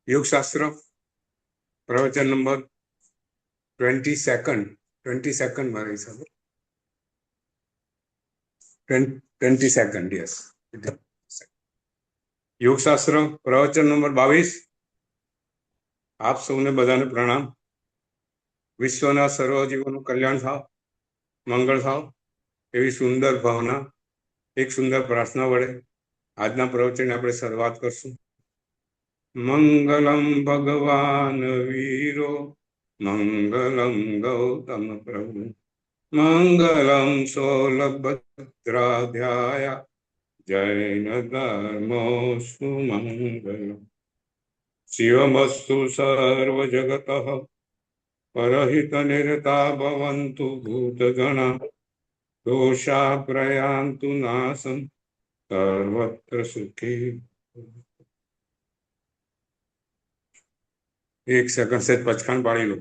યોગશાસ્ત્ર પ્રવચન નંબર 22 મારા હિસાબે 22 યસ. યોગશાસ્ત્ર પ્રવચન નંબર 22. આપ સૌને બધાને પ્રણામ. વિશ્વના સર્વ જીવોનું કલ્યાણ થાવ, મંગળ થાવ એવી સુંદર ભાવના, એક સુંદર પ્રાર્થના વડે આજના પ્રવચન આપણે શરૂઆત કરશું. મંગલમ ભગવાન વીરો, મંગલમ ગૌતમ પ્રભુ, મંગલમ શોલભદ્રાધ્યાય, જૈન ધર્મો સુમંગલમ. શિવમસ્તુ સર્વ જગત પરહિત નિરતા ભવન્તુ ભૂતગણા, દોષા પ્રયાન્તુ નાસં સર્વત્ર સુખી. એક સેકન્ડ से પચખાણ પાડી લો.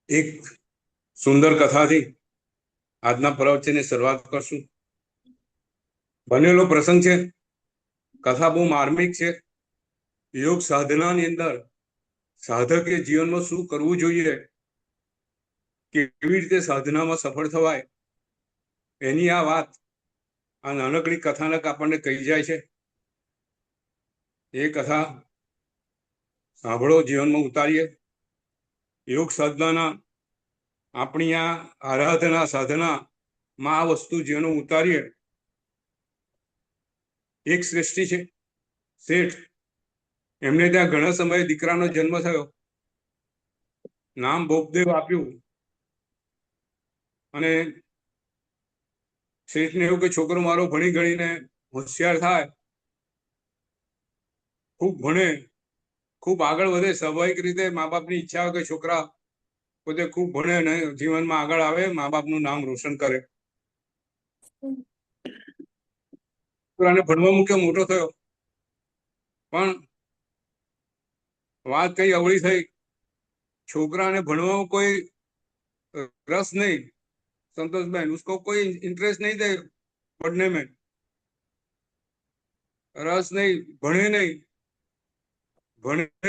એક સુંદર કથાથી આજના પ્રવચનની શરૂઆત કરશું. બનેલો પ્રસંગ છે, કથા બહુ માર્મિક છે. યોગ સાધનાની અંદર સાધકે જીવનમાં શું કરવું જોઈએ, કેવી રીતે સાધનામાં સફળ થવાય, એની આ વાત આ નાનકડી કથાનક આપણને કહી જાય છે. એ કથા સાંભળો, જીવનમાં ઉતારીએ. યોગ સાધનાના આપણી આ આરાધના સાધનામાં આ વસ્તુ જીવનમાં ઉતારીએ. એક શ્રેષ્ઠી છે, શેઠ. એમને ત્યાં ઘણા સમયે દીકરાનો જન્મ થયો. નામ બોપદેવ આપ્યું. અને શેઠને એવું કે છોકરો મારો ભણી ગણીને હોશિયાર થાય, ખૂબ ભણે, ખૂબ આગળ વધે. સ્વાભાવિક રીતે મા બાપની ઈચ્છા હોય કે છોકરા પોતે ખૂબ ભણે અને જીવનમાં આગળ આવે, મા બાપનું નામ રોશન કરે. છોકરાને ભણવા મૂક્યો, મોટો થયો, પણ વાત કઈ અવળી થઈ. છોકરાને ભણવામાં કોઈ रस नहीं, संतोष बहन, उसको कोई इंटरेस्ट नहीं थे पढ़ने में, रस नहीं, ભણે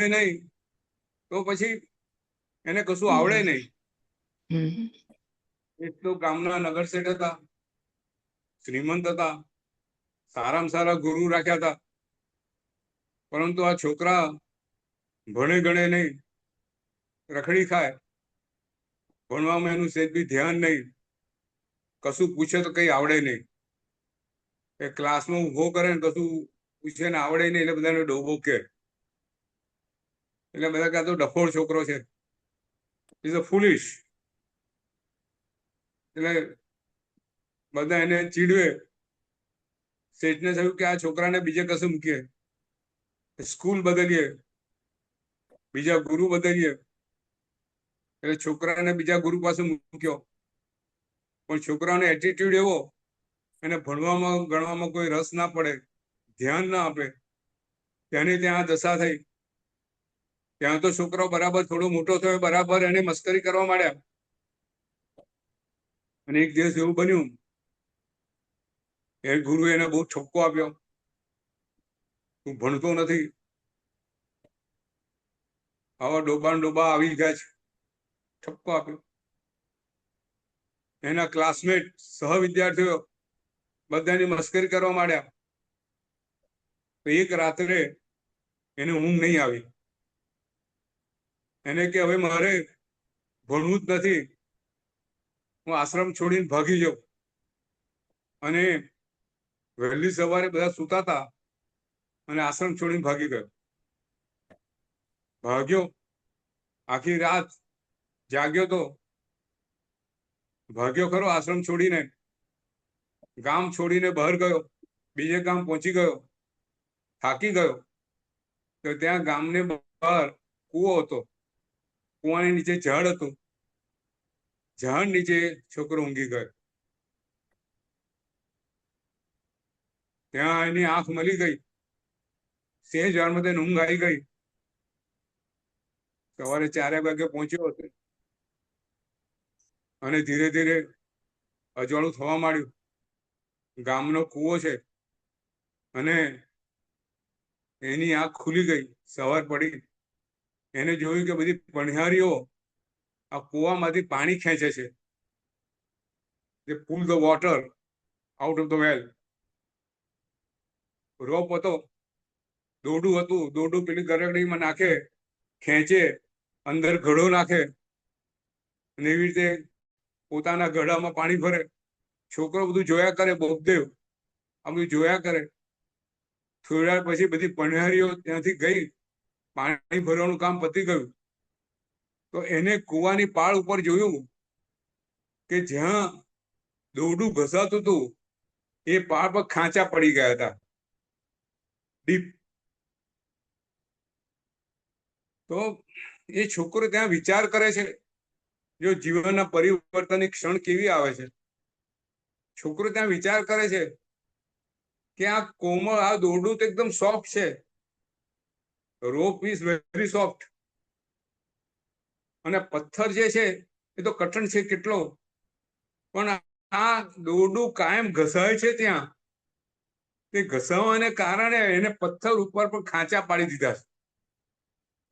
નહીં તો પછી એને કશું આવડે નહીં. એક તો ગામના નગર શેઠ હતા, શ્રીમંત હતા, સારામાં સારા ગુરુ રાખ્યા હતા, પરંતુ આ છોકરા ભણે ગણે નહીં, રખડી ખાય, ભણવામાં એનું સેજ બી ધ્યાન નહીં, કશું પૂછે તો કઈ આવડે નહીં. એ ક્લાસમાં ઉભો કરે ને કશું પૂછે ને આવડે નહીં એટલે બધાને ડોબો કે. એટલે બધા કહેતો ડફોળ છોકરો છે, ઇઝ અ ફૂલિશ. એટલે બધા એને ચીડવે. શેઠને થયું કે આ છોકરાને બીજે કશું મૂકીએ, સ્કૂલ બદલીએ, બીજા ગુરુ બદલીએ. એટલે છોકરાને બીજા ગુરુ પાસે મૂક્યો. પણ છોકરાનો એટીટ્યુડ એવો, એને ભણવામાં ગણવામાં કોઈ રસ ના પડે, ધ્યાન ના આપે. ત્યાંની ત્યાં દશા થઈ. ત્યાં તો છોકરો બરાબર થોડો મોટો થયો, બરાબર એને મસ્કરી કરવા માંડ્યા. અને એક દિવસ એવું બન્યું, એ ગુરુ એને બહુ ઠપકો આપ્યો, તું ભણતો નથી, આવા ડોબા આવી ગયા છે, ઠપકો આપ્યો. એના ક્લાસમેટ સહ વિદ્યાર્થીઓ બધાની મસ્કરી કરવા માંડ્યા. તો એક રાત્રે એને ઊંઘ નહીં આવી. એને કે હવે મારે ભણવું જ નથી, હું આશ્રમ છોડીને ભાગી જાઉં. અને વહેલી સવારે બધા સૂતા હતા અને આશ્રમ છોડીને ભાગી ગયો. ભાગ્યો, આખી રાત જાગ્યો તો ભાગ્યો ખરો. આશ્રમ છોડીને, ગામ છોડીને બહાર ગયો, બીજે ગામ પહોંચી ગયો, થાકી ગયો. તો ત્યાં ગામને બહાર કૂવો હતો, કૂવાની નીચે ઝાડ હતું, ઝાડ નીચે છોકરો ઊંઘી ગયો. ત્યાં એની આંખ મળી ગઈ, સહેજ વારમાં તેને ઊંઘ આવી ગઈ. સવારે 4 વાગે પહોંચ્યો હતો અને ધીરે ધીરે અજવાળું થવા માંડ્યું. ગામનો કૂવો છે અને એની આંખ ખુલી ગઈ. સવાર પડી, એને જોયું કે બધી પણિહારીઓ આ કૂવામાંથી પાણી ખેંચે છે. they pull the water out of the well. રોપ હતો, દોરડું હતું, દોરડું પેલી ગરગડીમાં નાખે, ખેંચે, અંદર ઘડો નાખે અને એવી રીતે પોતાના ઘડામાં પાણી ભરે. છોકરો બધું જોયા કરે, બોપદેવ આ બધું જોયા કરે. થોડી વાર પછી બધી પણિહારીઓ ત્યાંથી ગઈ, પાણી ભરવાનું કામ પતી ગયું. તો એને કૂવાની પાળ ઉપર જોયું કે જ્યાં દોરડું ઘસાતું હતું એ પાળ પર ખાંચા પડી ગયા હતા, ડીપ. તો એ છોકરો ત્યાં વિચાર કરે છે. જો જીવનના પરિવર્તનની ક્ષણ કેવી આવે છે. છોકરો ત્યાં વિચાર કરે છે કે આ કોમળ, આ દોરડું તો એકદમ સોફ્ટ છે. રોપ ઇઝ વેરી સોફ્ટ. અને પથ્થર જે છે એ તો કઠણ છે કેટલો, પણ આ દોરડું કાયમ ઘસાય છે ત્યાં. તે ઘસાવાને કારણે એને પથ્થર ઉપર પણ ખાંચા પાડી દીધા છે,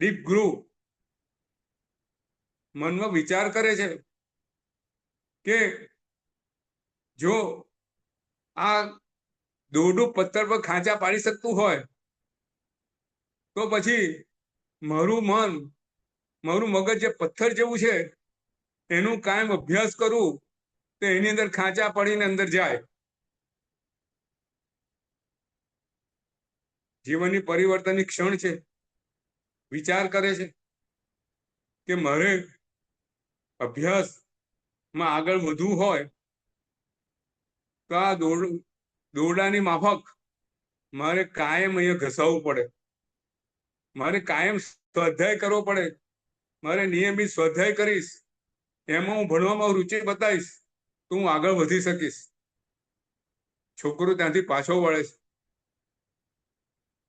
ડીપ ગ્રુવ. મનમાં વિચાર કરે છે કે જો આ દોરડું પથ્થર પર ખાંચા પાડી શકતું હોય તો પછી મારું મન, મારું મગજ જે પથ્થર જેવું છે એનું કાયમ અભ્યાસ કરું તો એની અંદર ખાંચા પડીને અંદર જાય. જીવનની પરિવર્તનની ક્ષણ છે. વિચાર કરે છે કે મારે અભ્યાસમાં આગળ વધવું હોય તો આ દોરડાની માફક મારે કાયમ અહીંયા ઘસાવવું પડે. મારે કાયમ સ્વાધ્યાય કરવો પડે. મારે નિયમિત સ્વાધ્યાય કરીશ, એમાં હું ભણવામાં રુચિ બતાવીશ તો હું આગળ વધી શકીશ. છોકરો ત્યાંથી પાછો વળે છે,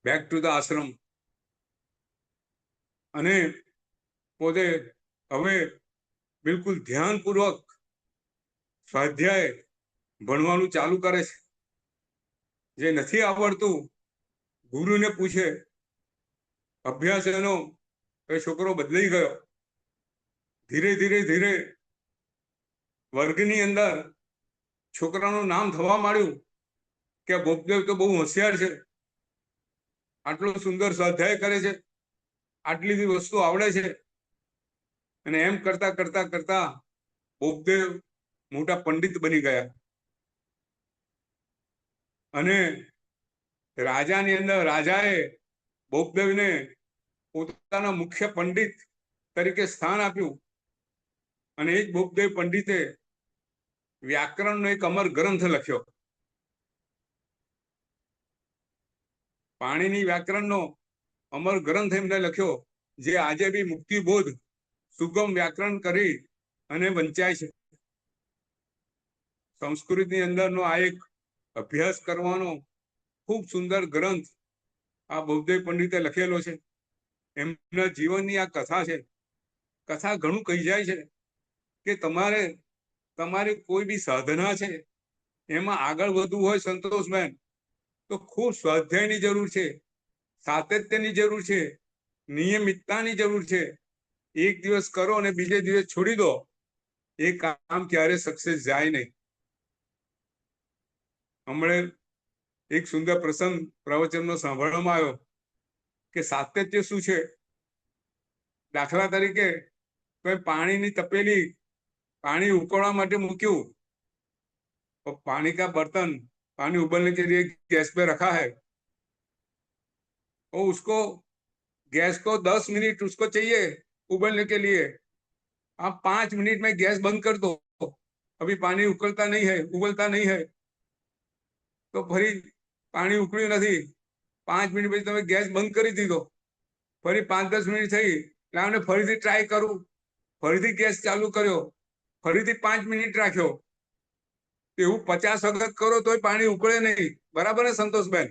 બેક ટુ ધ આશ્રમ. અને પોતે હવે બિલકુલ ધ્યાનપૂર્વક સ્વાધ્યાય ભણવાનું ચાલુ કરે છે. જે નથી આવડતું ગુરુને પૂછે. અભ્યાસ એનો એ છોકરો બદલાઈ ગયો. ધીરે ધીરે ધીરે વર્ગની અંદર છોકરાનું નામ થવા માંડ્યું કે બોપદેવ તો બહુ હોશિયાર છે, આટલો સુંદર સ્વાધ્યાય કરે છે, આટલી બધી વસ્તુ આવડે છે. અને એમ કરતા કરતા કરતા બોપદેવ મોટા પંડિત બની ગયા. અને રાજાની અંદર રાજાએ બોપદેવને પોતાના મુખ્ય પંડિત તરીકે સ્થાન આપ્યું. અને એ જ બોપદેવ પંડિતે વ્યાકરણનો એક અમર ગ્રંથ લખ્યો. પાણીની વ્યાકરણનો અમર ગ્રંથ એમને લખ્યો, જે આજે બી મુક્તિબોધ સુગમ વ્યાકરણ કરી અને વંચાય છે. સંસ્કૃતની અંદરનો આ એક અભ્યાસ કરવાનો ખૂબ સુંદર ગ્રંથ આ બૌદ્ધેવ પંડિતે લખેલો છે. એમના જીવનની આ કથા છે. કથા ઘણું કહી જાય છે કે તમારે તમારી કોઈ બી સાધના છે એમાં આગળ વધવું હોય સંતોષબેન, તો ખૂબ સ્વાધ્યાયની જરૂર છે, સાતત્યની જરૂર છે, નિયમિતતાની જરૂર છે. એક દિવસ કરો અને બીજે દિવસ છોડી દો, એ કામ ક્યારે સક્સેસ જાય નહીં. હમણાં એક સુંદર પ્રસંગ પ્રવચનનો સાંભળવામાં આવ્યો કે સાતત્ય શું છે. દાખલા તરીકે કોઈ પાણીની તપેલી पानी उकड़वा માટે મૂક્યું, तो पानी का बर्तन पानी उबलने के लिए गैस पे रखा है, और उसको गैस को 10 मिनट उसको चाहिए उबलने के लिए. आप 5 मिनट में गैस बंद कर दो, अभी पानी उकलता नहीं है, उबलता नहीं है, तो फरी पानी उकळ्યું નથી. 5 મિનિટ પછી તમે ગેસ બંધ કરી દીધો, ફરી 5-10 મિનિટ થઈ, લાવને ફરીથી ટ્રાય કરું, ફરીથી ગેસ ચાલુ કર્યો, ફરીથી 5 મિનિટ રાખ્યો. એવું 50 વખત કરો તોય પાણી ઉકળે નહીં. બરાબર ને संतोषबेन?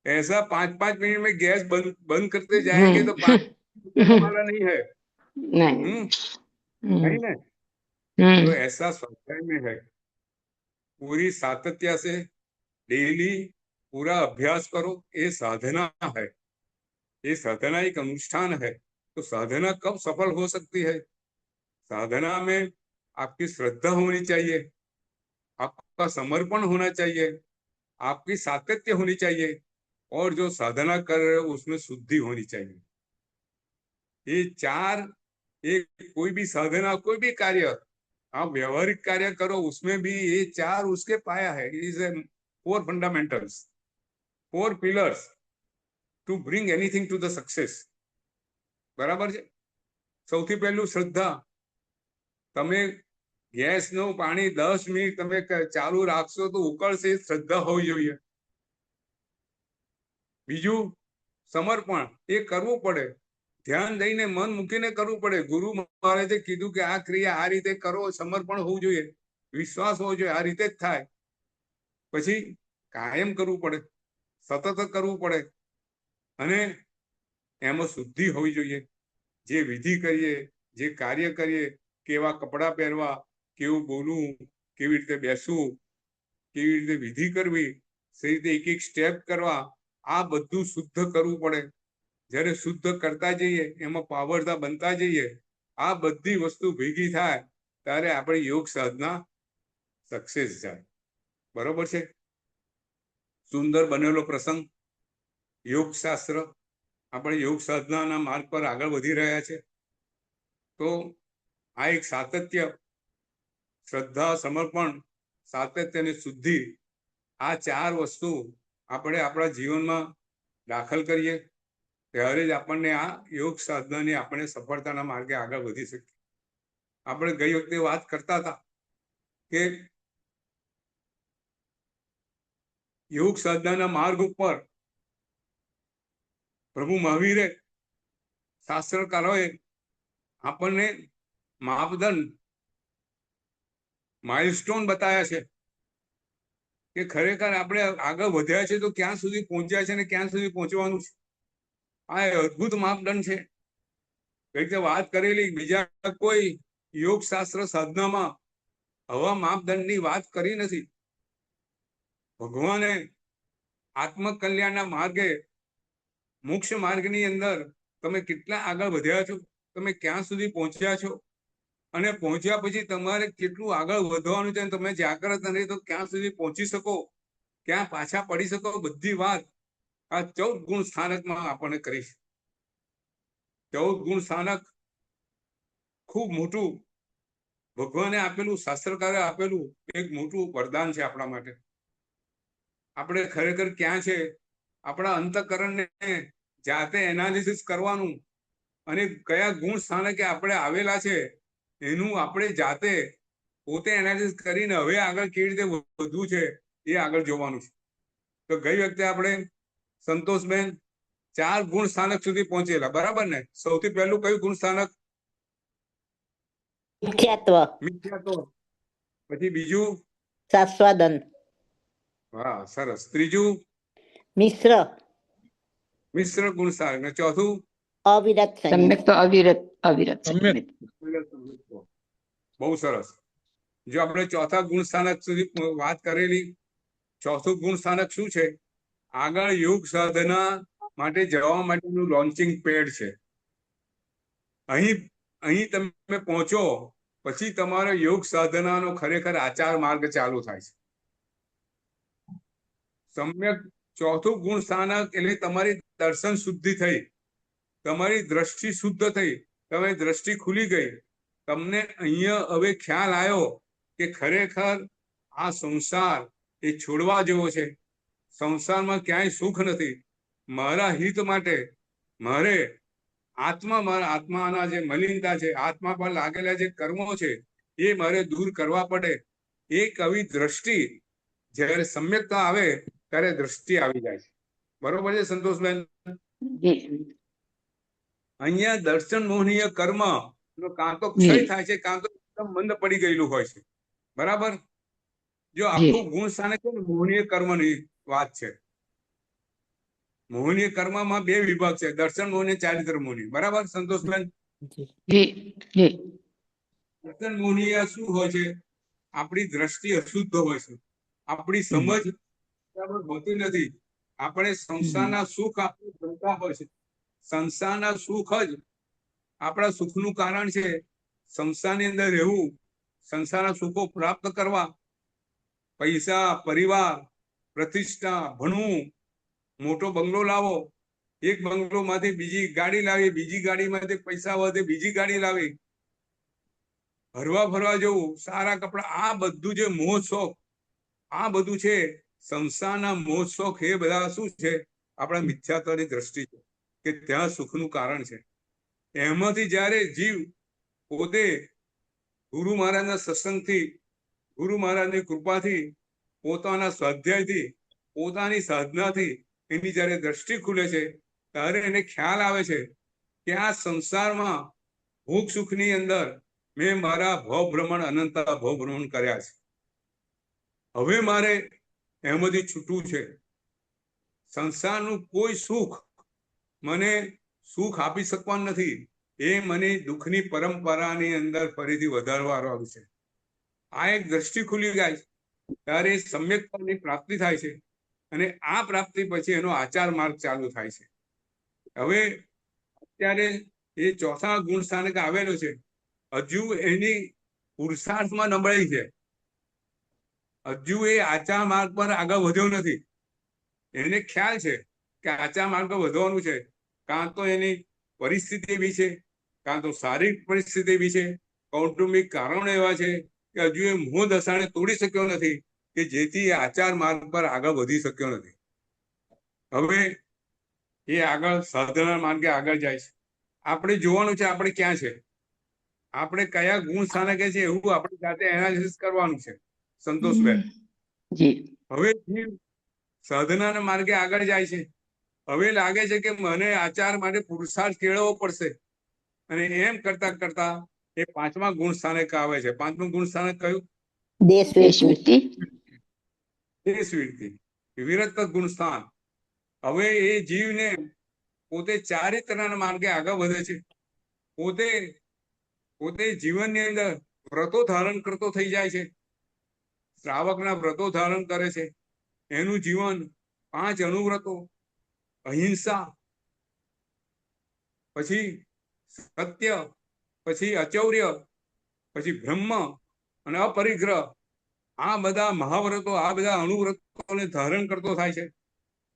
ऐसा 5-5 मिनट में गैस बंद करते जाएंगे तो पानी वाला नहीं है। नहीं नहीं ना? तो ऐसा स्वाध्याय में है, पूरी सातत्य से डेली पूरा अभ्यास करो। ये साधना है, ये साधना एक अनुष्ठान है। तो साधना कब सफल हो सकती है? साधना में आपकी श्रद्धा होनी चाहिए, आपका समर्पण होना चाहिए, आपकी सातत्य होनी चाहिए, और जो साधना कर रहे हो उसमें शुद्धि होनी चाहिए। ये चार, एक कोई भी साधना, कोई भी कार्य आप व्यवहारिक कार्य करो, उसमें भी ये चार उसके पाया है। Is 4 fundamentals, 4 pillars to bring anything to the success. बराबर है? સૌથી પહેલું શ્રદ્ધા. તમે ગેસનું પાણી 10 મિનિટ તમે ચાલુ રાખશો તો ઉકળશે, શ્રદ્ધા હોવી જોઈએ. બીજું સમર્પણ, એ કરવું પડે, ધ્યાન દઈને મન મૂકીને કરવું પડે. ગુરુ મહારાજે કીધું કે આ ક્રિયા આ રીતે કરો, સમર્પણ હોવું જોઈએ, વિશ્વાસ હોવો જોઈએ, આ રીતે જ થાય. પછી કાયમ કરવું પડે, સતત કરવું પડે, અને એમાં શુદ્ધિ હોવી જોઈએ. જે વિધિ કરીએ, જે કાર્ય કરીએ, કેવા કપડાં પહેરવા, કેવું બોલવું, કેવી રીતે બેસવું, કેવી રીતે વિધિ કરવી, સही રીતે એક એક સ્ટેપ કરવા, આ બધું શુદ્ધ કરવું પડે. જ્યારે શુદ્ધ કરતા જઈએ, એમાં પાવરતા બનતા જઈએ, આ બધી વસ્તુ ભેગી થાય ત્યારે આપણી યોગ સાધના સક્સેસ જાય. બરોબર છે? સુંદર બનેલો પ્રસંગ. યોગ શાસ્ત્ર, આપણે યોગ સાધનાના માર્ગ પર આગળ વધી રહ્યા છે. તો આ એક સાતત્ય, શ્રદ્ધા, સમર્પણ, સાતત્ય અને શુદ્ધિ, આ ચાર વસ્તુ આપણે આપણા જીવનમાં દાખલ કરીએ ત્યારે જ આપણને આ યોગ સાધનાની આપણે સફળતાના માર્ગે આગળ વધી શકીએ. આપણે ગઈ વખતે વાત કરતા હતા કે યોગ સાધનાના માર્ગ ઉપર પ્રભુ મહાવીરે, શાસ્ત્રકારોએ આપણને માપદંડ, માઇલસ્ટોન બતાવ્યા છે કે ખરેખર આપણે આગળ વધ્યા છે તો ક્યાં સુધી પહોંચ્યા છે અને ક્યાં સુધી પહોંચવાનું છે. આ અદ્ભુત માપદંડ છે. કઈ રીતે વાત કરેલી, બીજા કોઈ યોગ શાસ્ત્ર સાધનામાં આવા માપદંડની વાત કરી નથી. ભગવાને આત્મકલ્યાણના માર્ગે, મોક્ષ માર્ગની અંદર તમે કેટલા આગળ વધ્યા છો, તમે ક્યાં સુધી પહોંચ્યા છો, અને પહોંચ્યા પછી તમારે કેટલું આગળ વધવાનું છે, તમે જાગ્રત નહીં તો ક્યાં સુધી પહોંચી શકો, ક્યાં પાછા પડી શકો, બધી વાત આ 14 ગુણ સ્થાનકમાં આપણને કરી છે. 14 ગુણ સ્થાનક ખૂબ મોટું ભગવાને આપેલું, શાસ્ત્રકારે આપેલું એક મોટું વરદાન છે આપણા માટે. આપણે ખરેખર ક્યાં છે, આપણા અંતઃકરણને જાતે એનાલિસિસ કરવાનું, અને કયા ગુણ સ્થાનકે આપણે આવેલા છે એનું આપણે જાતે પોતે એનાલિસિસ કરીને હવે આગળ કેવી રીતે વધવું છે એ આગળ જોવાનું છે. તો ગઈ વખતે આપણે સંતોષબેન 4 ગુણ સ્થાનક સુધી પહોંચેલા, બરાબર ને? સૌથી પહેલું કયું ગુણ સ્થાનક? મિથ્યાત્વ. મિથ્યાત્વ. પછી બીજું? શાસ્વાદન. વાહ, સરસ. ત્રીજું? મિશ્ર. મિશ્ર ગુણ સ્થાનક. ને ચોથું? અવિરત સમ્યક તો અવિરત બહુ સરસ. જો આપણે ચોથા ગુણ સ્થાનક સુધી વાત કરેલી, ચોથું ગુણ સ્થાનક શું છે? આગળ યોગ સાધના માટે જવા માટેનું લોન્ચિંગ પેડ છે. અહીં તમે પહોંચો પછી તમારો યોગ સાધનાનો ખરેખર આચાર માર્ગ ચાલુ થાય છે. સમ્યક ચોથું ગુણ સ્થાનક એટલે તમારી દર્શન શુદ્ધિ થઈ, તમારી દ્રષ્ટિ શુદ્ધ થઈ, તમારી દ્રષ્ટિ ખુલી ગઈ, તમને અહીંયા હવે ખ્યાલ આવ્યો કે ખરેખર આ સંસાર એ છોડવા જેવો છે. સંસારમાં ક્યાંય સુખ નથી. મારા હિત માટે મારે મારા આત્માના જે મલિનતા છે, આત્મા પર લાગેલા જે કર્મો છે એ મારે દૂર કરવા પડે. એક આવી દ્રષ્ટિ જ્યારે સમ્યકતા આવે ત્યારે દ્રષ્ટિ આવી જાય છે. બરોબર છે સંતોષબેન? અહીંયા દર્શન મોહનીય કર્મ કાં તો ક્ષય થાય છે, કાં તો એકદમ મંદ પડી ગયેલું હોય છે. બરાબર? જો જી આખું ગુણ સ્થાનક છે ને મોહનીય કર્મની વાત છે. મોહનીય કર્મમાં બે વિભાગ છે, દર્શન મોહની, ચારિત્ર મોહની. બરાબર સંતોષબેન? જી જી દર્શન મોહનીય શું હોય છે? આપણી દ્રષ્ટિ અશુદ્ધ હોય છે, આપણી સમજ બરાબર હોતી નથી. આપણે સંસારના સુખ આપણે ગમતા હોય છે. સંસારના સુખ જ આપણા સુખનું કારણ છે. સંસારની અંદર રહેવું, સંસારના સુખો પ્રાપ્ત કરવા, પૈસા, પરિવાર, પ્રતિષ્ઠા, ભણવું, મોટો બંગલો લાવો, એક બંગલોમાંથી બીજી ગાડી લાવી, બીજી ગાડીમાંથી પૈસા વધે બીજી ગાડી લાવી, હરવા ફરવા જવું, સારા કપડા, આ બધું જે મોહ શોખ, આ બધું છે સંસારના મોહ શોખ. એ બધા શું છે? આપણા મિથ્યાત્વની દ્રષ્ટિ છે કે ત્યાં સુખનું કારણ છે. એમાંથી જ્યારે જીવ પોતે ગુરુ મહારાજના સત્સંગથી, ગુરુ મહારાજની કૃપાથી, પોતાના સ્વાધ્યાયથી, પોતાની સાધનાથી એની જ્યારે દ્રષ્ટિ ખુલે છે, ત્યારે એને ખ્યાલ આવે છે કે આ સંસારમાં ભોગ સુખની અંદર મેં મારા ભવભ્રમણ, અનંત ભવભ્રમણ કર્યા છે. હવે મારે એમાંથી છૂટવું છે. સંસારનું કોઈ સુખ મને સુખ આપી શકવાનું નથી. એ મને દુઃખની પરંપરાની અંદર ફરીથી વધારવાનું છે. આ એક દ્રષ્ટિ ખુલી જાય ત્યારે સમ્યકતાની પ્રાપ્તિ થાય છે. અને આ પ્રાપ્તિ પછી એનો આચાર માર્ગ ચાલુ થાય છે. હવે અત્યારે એ ચોથા ગુણ સ્થાનક આવેલો છે. હજુ એની પુરુષાર્થમાં નબળાઈ છે. હજુ એ આચાર માર્ગ પર આગળ વધ્યો નથી. એને ખ્યાલ છે કે આચાર માર્ગ પર વધવાનું છે. કાં તો એની પરિસ્થિતિ એવી છે, કાં તો શારીરિક પરિસ્થિતિ એવી છે, કૌટુંબિક કારણો એવા છે કે હજુ એ મોહ દશાને તોડી શક્યો નથી કે જેથી આચાર માર્ગ પર આગળ વધી શક્યો નથી. હવે એ આગળ સાધના માર્ગે આગળ જાય છે. આપણે જોવાનું છે આપણે ક્યાં છે, આપણે કયા ગુણ સ્થાનકે છે, એવું આપણે જાતે એનાલિસિસ કરવાનું છે. સંતોષબેન, જી હવે જીવ સાધનાના માર્ગે આગળ જાય છે. હવે લાગે છે કે મને આચાર માટે પુરુષાર્થ કેળવવો પડશે. અને એમ કરતા કરતા એ પાંચમા ગુણ સ્થાનક આવે છે. પાંચમું ગુણ સ્થાનક કયું? દેશવૃત્તિ. દેશવૃત્તિ, વિરત ગુણ સ્થાન. હવે એ જીવને પોતે ચારિત્રના માર્ગે આગળ વધે છે. પોતે જીવનની અંદર વ્રતો ધારણ કરતો થઈ જાય છે. શ્રાવકના વ્રતો ધારણ કરે છે. એનું જીવન 5 અનુવ્રતો, અહિંસા, પછી સત્ય, પછી અચૌર્ય, પછી બ્રહ્મ અને અપરિગ્રહ, આ બધા મહાવ્રતો, આ બધા અણુવ્રતોને ધારણ કરતો થાય છે.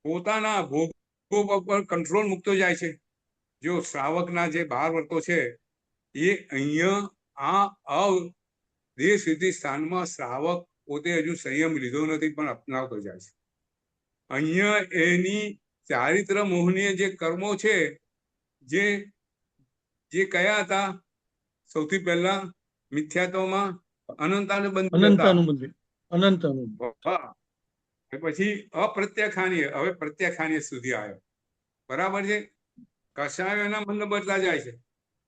પોતાના ભોગો પર કંટ્રોલ મૂકતો જાય છે. જો શ્રાવકના જે 12 વ્રતો છે એ અહીંયા આ દેશવૃત્તિ સ્થાનમાં શ્રાવક પોતે હજુ સંયમ લીધો નથી પણ અપનાવતો જાય છે. અહીંયા એની ચારિત્ર મોહનીય જે કર્મો છે, જે કયા હતા? સૌથી પહેલા મિથ્યાત્વમાં અનંતાનુબંધી હતા. પછી અપ્રત્યાખાનીય, હવે પ્રત્યાખાનીય સુધી આવ્યો. બરાબર છે? કષાયોના મન બદલા જાય છે.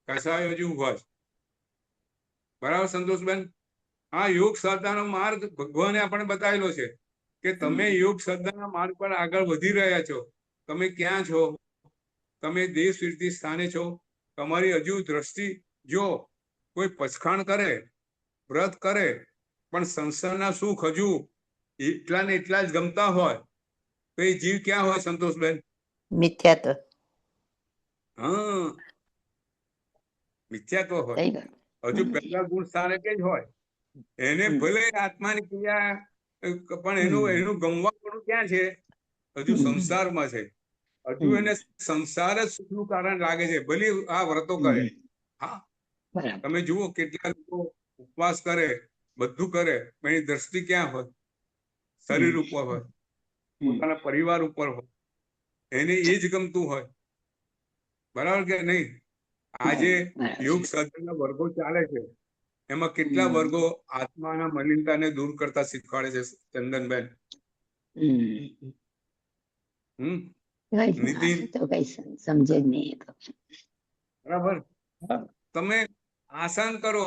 કષાયો હજુ ઉભા છે. બરાબર સંતોષબેન? આ યોગ સાધનાનો માર્ગ ભગવાને આપણે બતાવેલો છે કે તમે યોગ સાધનાના માર્ગ પર આગળ વધી રહ્યા છો. તમે ક્યાં છો? તમે દેશવૃત્તિ સ્થાને છો. તમારી હજુ દ્રષ્ટિ, જો કોઈ પછખાણ કરે, વ્રત કરે, પણ સંસારના સુખ હજુ એટલા ને એટલા જ ગમતા હોય તો એ જીવ ક્યાં હોય સંતોષબેન? મિથ્યાત્વ. હા, મિથ્યાત્વ હોય. હજુ પહેલા ગુણ સ્થાનકે જ હોય. એને ભલે આત્માની ક્રિયા, પણ એનું ગમવાનું ક્યાં છે? હજુ સંસારમાં છે. હજુ એને સંસાર જ સુખનું કારણ લાગે છે. ભલે આ વ્રતો કરે. હા, તમે જુઓ કેટલા લોકો ઉપવાસ કરે, બધું કરે, પણ એની દ્રષ્ટિ ક્યાં હોય? શરીર ઉપર હોય, પોતાના પરિવાર ઉપર હોય. એને એ જ ગમતું હોય. બરાબર કે નહીં? આજે યોગ સાધનના વર્ગો ચાલે છે. એમાં કેટલા વર્ગો આત્માના મલિનતાને દૂર કરતા શીખવાડે છે ચંદનબેન? નીતિન, સમજે નહીં. બરાબર? તમે આસન કરો,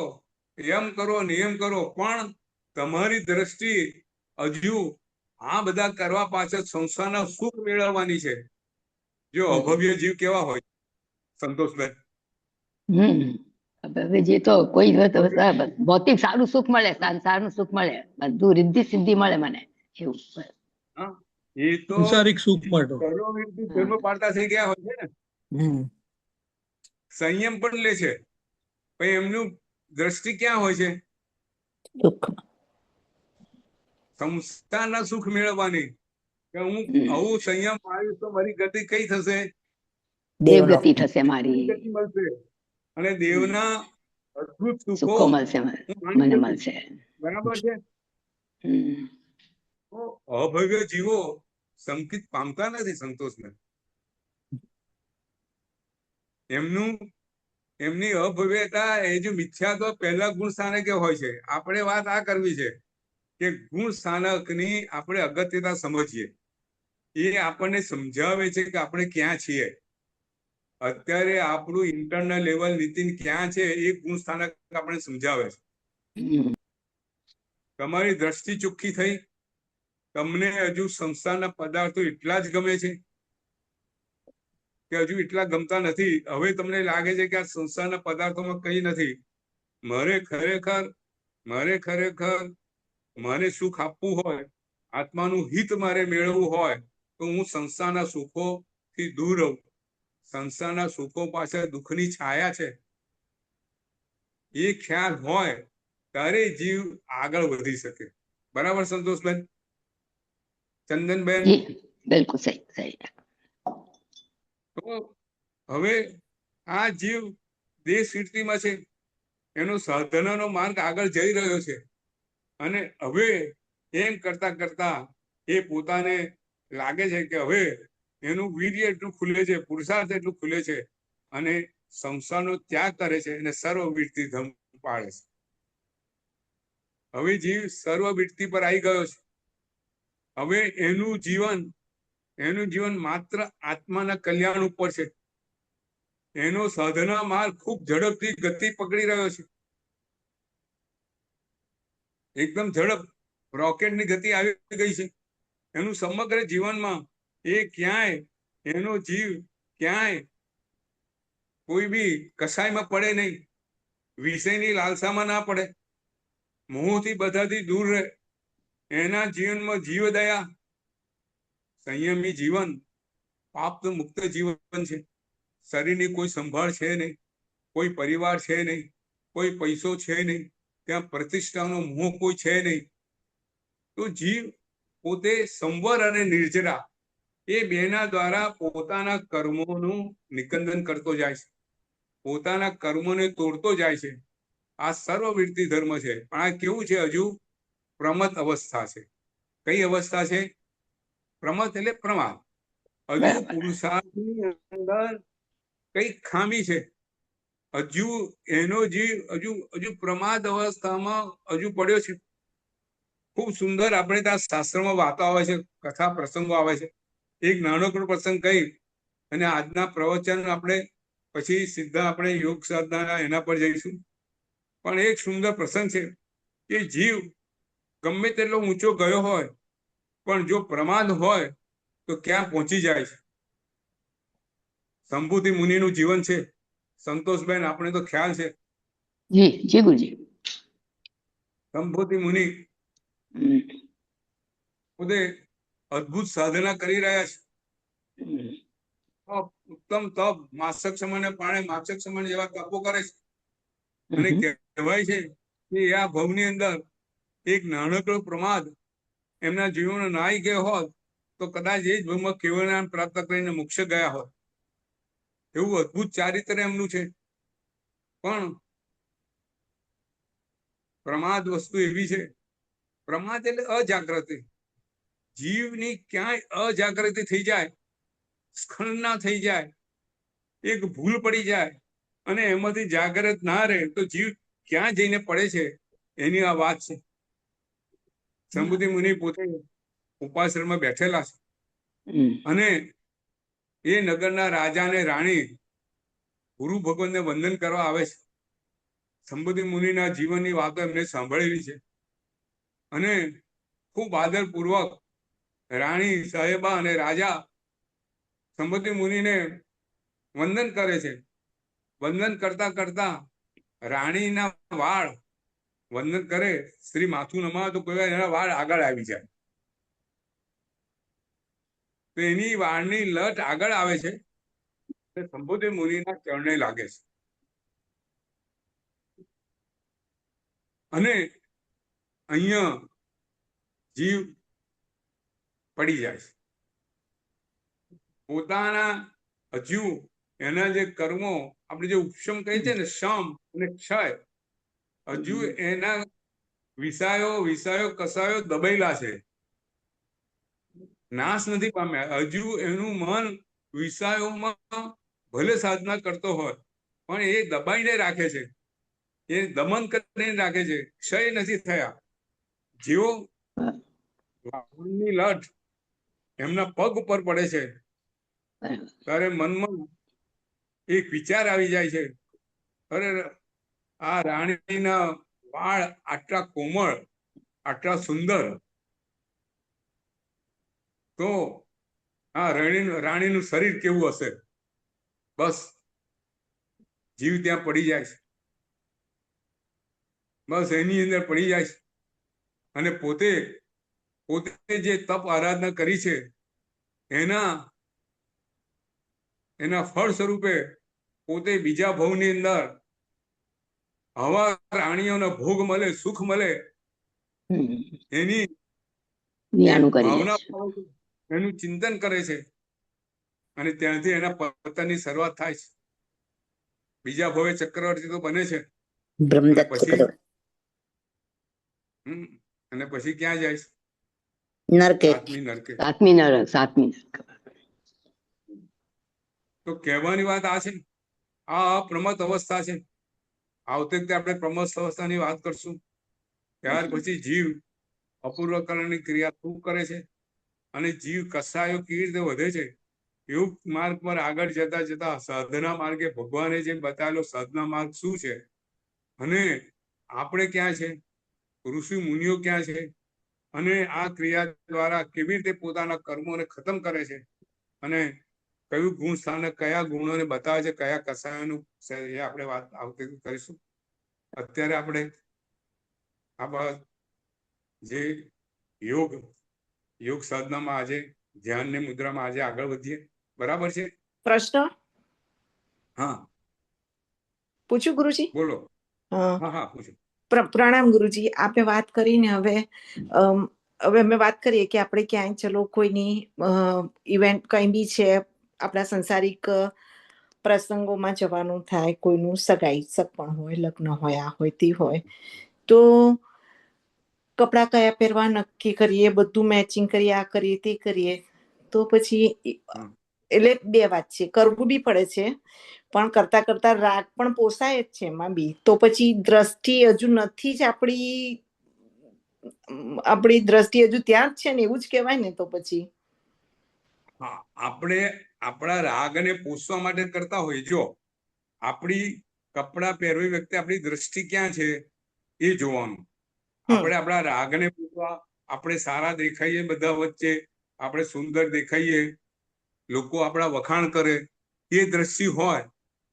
યમ કરો નિયમ કરો, પણ તમારી દ્રષ્ટિ હજુ આ બધા કરવા પાછળ સંસારના સુખ મેળવવાની છે. જો અભવ્ય જીવ કેવા હોય સંતોષભાઈ? હવે જે તો કોઈ ભૌતિક સારું સુખ મળે, સારું સુખ મળે, બધું રિદ્ધિ સિદ્ધિ મળે મને એવું. હા, એ તો સંસારિક સુખ માટે. સર્વવિદથી ધર્મ પાળતા થઈ ગયા હોય છે ને, સંયમ પણ લે છે, પણ એમનું દ્રષ્ટિ ક્યાં હોય છે? સુખ સંસારના સુખ મેળવવાની, કે હું આવું સંયમ પાળીશ તો મારી ગતિ કઈ થશે? દેવ દેવનો ગતિ થશે મારી, ગતિ મળશે, અને દેવના અદ્ભુત સુખો સુખો મળશે હું મને માણી શકું. મળશે. બરાબર છે? તો અભવ્ય જીવો સંકિત પામતા નથી સંતોષને. એમની અભવ્યતા એ જે મિથ્યાત્વ પહેલા ગુણ સ્થાનક હોય છે. આપણે વાત આ કરવી છે કે ગુણ સ્થાનકની આપણે અગત્યતા સમજીએ. એ આપણને સમજાવે છે કે આપણે ક્યાં છીએ અત્યારે. આપણું ઇન્ટરનલ લેવલ નીતિન ક્યાં છે એ ગુણ સ્થાનક આપણે સમજાવે છે. તમારી દ્રષ્ટિ ચોખ્ખી થઈ? તમને હજુ સંસારના પદાર્થો એટલા જ ગમે છે કે હજુ એટલા ગમતા નથી? હવે તમને લાગે છે કે આ સંસારના પદાર્થોમાં કઈ નથી, મારે ખરેખર મને સુખ આપવું હોય, આત્માનું હિત મારે મેળવવું હોય, તો હું સંસારના સુખોથી દૂર રહું. સંસારના સુખો પાછળ દુઃખની છાયા છે, એ ખ્યાલ હોય ત્યારે જીવ આગળ વધી શકે. બરાબર સંતોષબેન? ચંદનબેન? બિલકુલ સહી સહી. તો હવે આ જીવ દેહ સૃષ્ટિમાં છે, એનો સાધનાનો માર્ગ આગળ જઈ રહ્યો છે, અને હવે એમ કરતા કરતા એ પોતાને લાગે છે કે હવે એનું વીર્ય એટલું ખુલે છે, પુરુષાર્થ એટલું ખુલે છે, અને સંસારનો ત્યાગ કરે છે અને સર્વવીરથી ધમ પાળે છે. હવે જીવ સર્વવીરથી પર આવી ગયો છે. હવે એનું જીવન માત્ર આત્માના કલ્યાણ ઉપર છે. એનો સાધના માર્ગ ખૂબ ઝડપથી ગતિ પકડી રહ્યો છે, એકદમ ઝડપ, રોકેટની ગતિ આવી ગઈ છે. એનું સમગ્ર જીવનમાં એનો જીવ ક્યાંય કોઈ બી કસાયમાં પડે નહીં, વિષયની લાલસામાં ના પડે, મોહથી બધાથી દૂર રહે. એના જીવનમાં જીવદયા, સંયમી જીવન, પાપ મુક્ત જીવન છે. શરીરની કોઈ સંભાળ છે નહીં, કોઈ પરિવાર છે નહીં, કોઈ પૈસો છે નહીં, ત્યાં પ્રતિષ્ઠાનો મોહ કોઈ છે નહીં. તો જીવ પોતે સંવર અને નિર્જરા એ બેના દ્વારા પોતાના કર્મોનું નિકંદન કરતો જાય છે, પોતાના કર્મોને તોડતો જાય છે. આ સર્વવીરતી ધર્મ છે. પણ આ કેવું છે? હજુ પ્રમત અવસ્થા છે. કઈ અવસ્થા છે? પ્રમત એટલે પ્રમાદ. હજુ પુરુષાર્થની અંદર કઈ ખામી છે. હજુ એનો જીવ હજુ પ્રમાદ અવસ્થામાં હજુ પડ્યો છે. ખૂબ સુંદર આપણે ત્યાં શાસ્ત્રમાં વાતો આવે છે, કથા પ્રસંગો આવે છે. એક નાનકડો પ્રસંગ કહી અને આજના પ્રવચન આપણે પછી સીધા આપણે યોગ સાધના એના પર જઈશું. પણ એક સુંદર પ્રસંગ છે કે જીવ ગમે તેટલો ઊંચો ગયો હોય, પણ જો પ્રમાદ હોય તો ક્યાં પહોંચી જાય છે. સંભૂતિ મુનિનું જીવન છે. સંતોષબેન, આપણે તો ખ્યાલ છે. જી જી ગુરુજી. સંભૂતિ મુનિ પોતે અદ્ભુત સાધના કરી રહ્યા છે. ઉત્તમ તપ, માસક સમય પાણે માસક સમય જેવા તપો કરે છે. અને કહેવાય છે કે આ ભવની અંદર એક નાનકડો પ્રમાદ એમના જીવનનો નાઈ ગયો હોત તો કદાચ એ જ ભવમાં કેવળ પ્રાપ્ત કરીને મોક્ષ ગયા હોત. એવું અદ્ભુત ચારિત્ર એમનું છે. પણ પ્રમાદ વસ્તુ એવી છે, પ્રમાદ એટલે અજાગૃતિ. જીવની ક્યાંય અજાગૃતિ થઈ જાય, સ્ખલના થઈ જાય, એક ભૂલ પડી જાય અને એમાંથી જાગૃત ના રહે તો જીવ ક્યાં જઈને પડે છે એની આ વાત છે. સંભૂતિ મુનિ પોતે ઉપાશ્રમમાં બેઠેલા છે અને એ નગરના રાજા અને રાણી ગુરુ ભગવાનને વંદન કરવા આવે છે. સંબોધિ મુનિના જીવનની વાતો એમને સાંભળેલી છે અને ખૂબ આદરપૂર્વક રાણી સાહેબા અને રાજા સંબોધિ મુનિને વંદન કરે છે. વંદન કરતા કરતા રાણીના વાળ વંદન કરે, સ્ત્રી માથું નમાવે તો કોઈ વાર એના વાળ આગળ આવી જાય, તો એની વાળની લટ આગળ આવે છે, સંબોધિ મુનિના ચરણે લાગે છે અને અહીંયા જીવ પડી જાય છે. પોતાના હજુ એના જે કર્મો, આપણે જે ઉપશમ કહીએ છીએ ને, શમ અને ક્ષય, હજુ એના વિષયો કસાયો દબાયેલા છે, નાશ નથી પામ્યા. હજુ એનું મન વિષયોમાં ભલે સાધના કરતો હોય પણ એ દબાઈને રાખે છે, એ દમન કરીને રાખે છે, ક્ષય નથી થયા. જેવો વાળની લટ એમના પગ ઉપર પડે છે ત્યારે મનમાં એક વિચાર આવી જાય છે, અરે આ રાણીના વાળ આટલા કોમળ, આટલા સુંદર, તો આ રાણીનું શરીર કેવું હશે. બસ જીવ ત્યાં પડી જાય છે, બસ એની અંદર પડી જાય છે અને પોતે જે તપ આરાધના કરી છે એના ફળ સ્વરૂપે પોતે બીજા ભવની અંદર આવા રાણીઓનો ભોગ મળે, સુખ મળે, એની ભાવના, એનું ચિંતન કરે છે અને ત્યાંથી એના પતનની શરૂઆત થાય છે. બીજા ભવે ચક્રવર્તી તો બને છે અને પછી ક્યાં જાય છે? નરકે. સાતમી. તો કહેવાની વાત આ છે, આ અપ્રમત અવસ્થા છે. આવતી વખતે આપણે પ્રમસ્ત અવસ્થાની વાત કરશું. ત્યાર પછી જીવ અપૂર્વકરણની ક્રિયા શું કરે છે અને જીવ કસાયો કેવી રીતે વધે છે. યોગ માર્ગ પર આગળ જતા જતા સાધના માર્ગે ભગવાને જે બતાવેલો સાધના માર્ગ શું છે અને આપણે ક્યાં છે, ઋષિ મુનિઓ ક્યાં છે અને આ ક્રિયા દ્વારા કેવી રીતે પોતાના કર્મોને ખતમ કરે છે અને કયું ગુણ સ્થાનક કયા ગુણોને બતાવે છે, કયા કસાયોનું, એ આપણે વાત આવતી કરીશું. અત્યારે આપણે આ જે યોગ સાધનામાં આજે ધ્યાનની મુદ્રામાં આજે આગળ વધીએ. બરાબર છે? પ્રશ્ન હા પૂછું ગુરુજી? બોલો. હા પૂછો. પ્રણામ ગુરુજી. આપે વાત કરીને હવે અમે વાત કરીએ કે આપણે ક્યાંય ચલો કોઈની ઇવેન્ટ કઈ બી છે, આપણા સંસારિક પ્રસંગોમાં જવાનું થાય, કોઈનું સગાઈ સગપણ હોય, લગ્ન હોય, આ હોય તે હોય, તો કપડા કયા પહેરવા નક્કી કરીએ, બધું મેચિંગ કરીએ, આ કરીએ તે કરીએ, તો પછી એટલે બે વાત છે, કરવું બી પડે છે પણ કરતા કરતા રાગ પણ પોસાય જ છે એમાં બી. તો પછી દ્રષ્ટિ હજુ નથી જ આપણી દ્રષ્ટિ હજુ ત્યાં જ છે ને, એવું જ કહેવાય ને. તો પછી આપણે આપણા રાગને પોષવા માટે કરતા હોય. જો આપણી કપડા પહેરવી વખતે આપણી દ્રષ્ટિ ક્યાં છે એ જોવાનું. આપણે આપણા રાગને પોષવા, આપણે સારા દેખાઈએ બધા વચ્ચે, આપણે સુંદર દેખાઈએ, લોકો આપણા વખાણ કરે, એ દ્રષ્ટિ હોય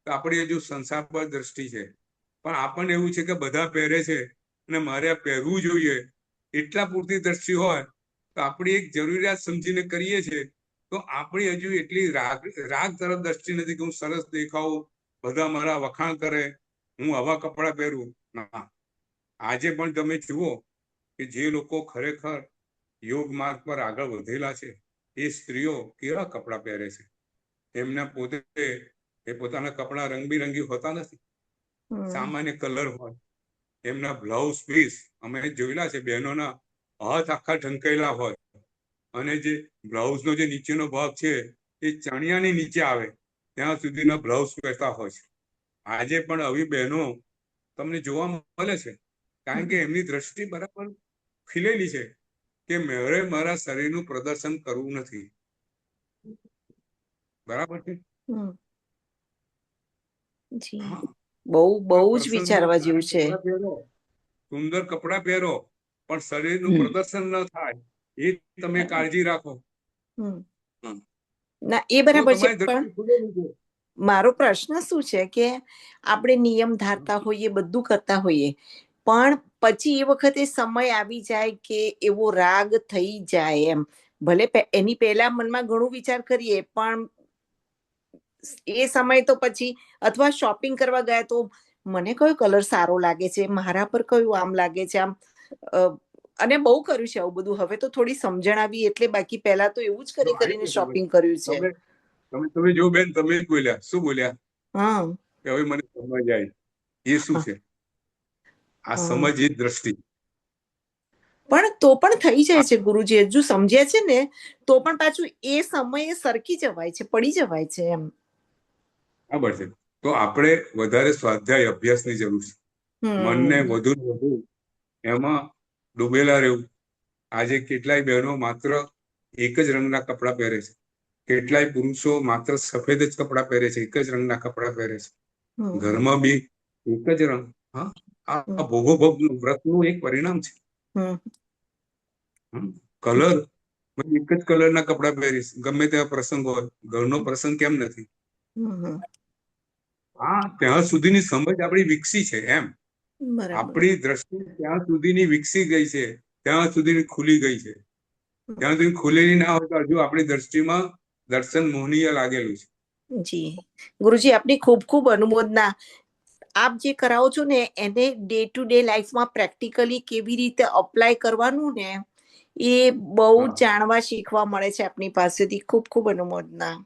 તો આપણી હજુ સંસાર પર દ્રષ્ટિ છે. પણ આપણને એવું છે કે બધા પહેરે છે અને મારે આ પહેરવું જોઈએ, એટલા પૂરતી દ્રષ્ટિ હોય તો આપણી એક જરૂરિયાત સમજીને કરીએ છીએ, તો આપણી હજુ એટલી રાગ તરફ દ્રષ્ટિ નથી કે હું સરસ દેખાવું, બધા મારા વખાણ કરે, હું આવા કપડા પહેરું. ના, આજે પણ તમે જુઓ કે જે લોકો ખરેખર યોગ માર્ગ પર આગળ વધેલા છે, એ સ્ત્રીઓ કેવા કપડા પહેરે છે. એમના પોતાના કપડા રંગબિરંગી હોતા નથી, સામાન્ય કલર હોય. એમના બ્લાઉઝ પીસ અમે જોયેલા છે, બહેનોના હાથ આખા ઢંકાયેલા હોય અને જે બ્લાઉઝનો જે નીચેનો ભાગ છે એ ચણિયાની નીચે આવે ત્યાં સુધીના બ્લાઉઝ પહેરતા હોય છે. આજે પણ આવી બહેનો તમને જોવા મળે છે, કારણ કે એમની દ્રષ્ટિ બરાબર ખીલેલી છે કે મારે મારા શરીરનું પ્રદર્શન કરવું નથી. બરાબર છે? જી. બહુ બહુ જ પ્રસંગમાં વિચારવા સારા જેવું છે. કપડાં પહેરો, સુંદર કપડાં પહેરો, પણ શરીરનું હમ. પ્રદર્શન ન થાય એ તમે કાળજી રાખો. હમ. હમ. ના એ તો બરાબર છે, તમારી પણ દ્રષ્ટિ ખુલેલી છે. મારો પ્રશ્ન શું છે કે આપણે નિયમ ધારતા હોઈએ, બધું કરતા હોઈએ, પણ પછી એ વખતે સમય આવી જાય કે એવો રાગ થઈ જાય એમ. ભલે એની પહેલા મનમાં ઘણું વિચાર કરીએ, પણ એ સમય તો પછી, અથવા શોપિંગ કરવા ગયા તો મને કયો કલર સારો લાગે છે, મારા પર કયું આમ લાગે છે, આમ અને બહુ કર્યું છે આવું બધું. હવે તો થોડી સમજણ આવી એટલે, બાકી પહેલા તો એવું જ જો કરી આવી કરીને ગયું શોપિંગ કર્યું છે. તમે તમે જો બેન, તમે જ બોલ્યા, શું બોલ્યા હા. કે હવે મને સમજ આવી. એ શું હા. છે? આ હા. સમજ એ દ્રષ્ટિ. પણ તો પણ થઈ જાય છે ગુરુજી, હજુ સમજ્યા છે ને તો પણ પાછું એ સમયે સરકી જવાય છે, પડી જવાય છે એમ. બરાબર છે. તો આપણે વધારે સ્વાધ્યાય અભ્યાસની જરૂર છે. મનને હમ. વધુ ને વધુ એમાં ડૂબેલા રહેવું. આજે કેટલાય બહેનો માત્ર એક જ રંગના કપડાં પહેરે છે. કેટલાય પુરુષો માત્ર સફેદ જ કપડાં પહેરે છે, એક જ રંગના કપડાં પહેરે છે. હમ. ઘરમાં બી એક જ રંગ. હા, હમ. આ ભોગોભોગ વ્રતનું એક પરિણામ છે. હમ. કલર, એક જ કલરના કપડાં પહેરીશ ગમે તેવા પ્રસંગ હોય. ઘરનો પ્રસંગ કેમ નથી? હમ. હા, ત્યાં સુધીની સમજ આપણી વિકસી છે એમ. બરાબર. આપણી દ્રષ્ટિ ત્યાં સુધીની વિકસી ગઈ છે, ત્યાં સુધીની ખુલી ગઈ છે. ત્યાં સુધી ખુલેલી ના હોય તો હજુ આપણી દ્રષ્ટિમાં દર્શન મોહનીય લાગેલું છે. જી ગુરુજી, આપની ખૂબ ખૂબ અનુમોદના. આપ જે કરાવો છો ને એને ડે ટુ ડે લાઈફમાં પ્રેક્ટિકલી કેવી રીતે અપ્લાય કરવાનું ને, એ બહુ હા, જાણવા શીખવા મળે છે આપની પાસેથી. ખૂબ ખૂબ અનુમોદના.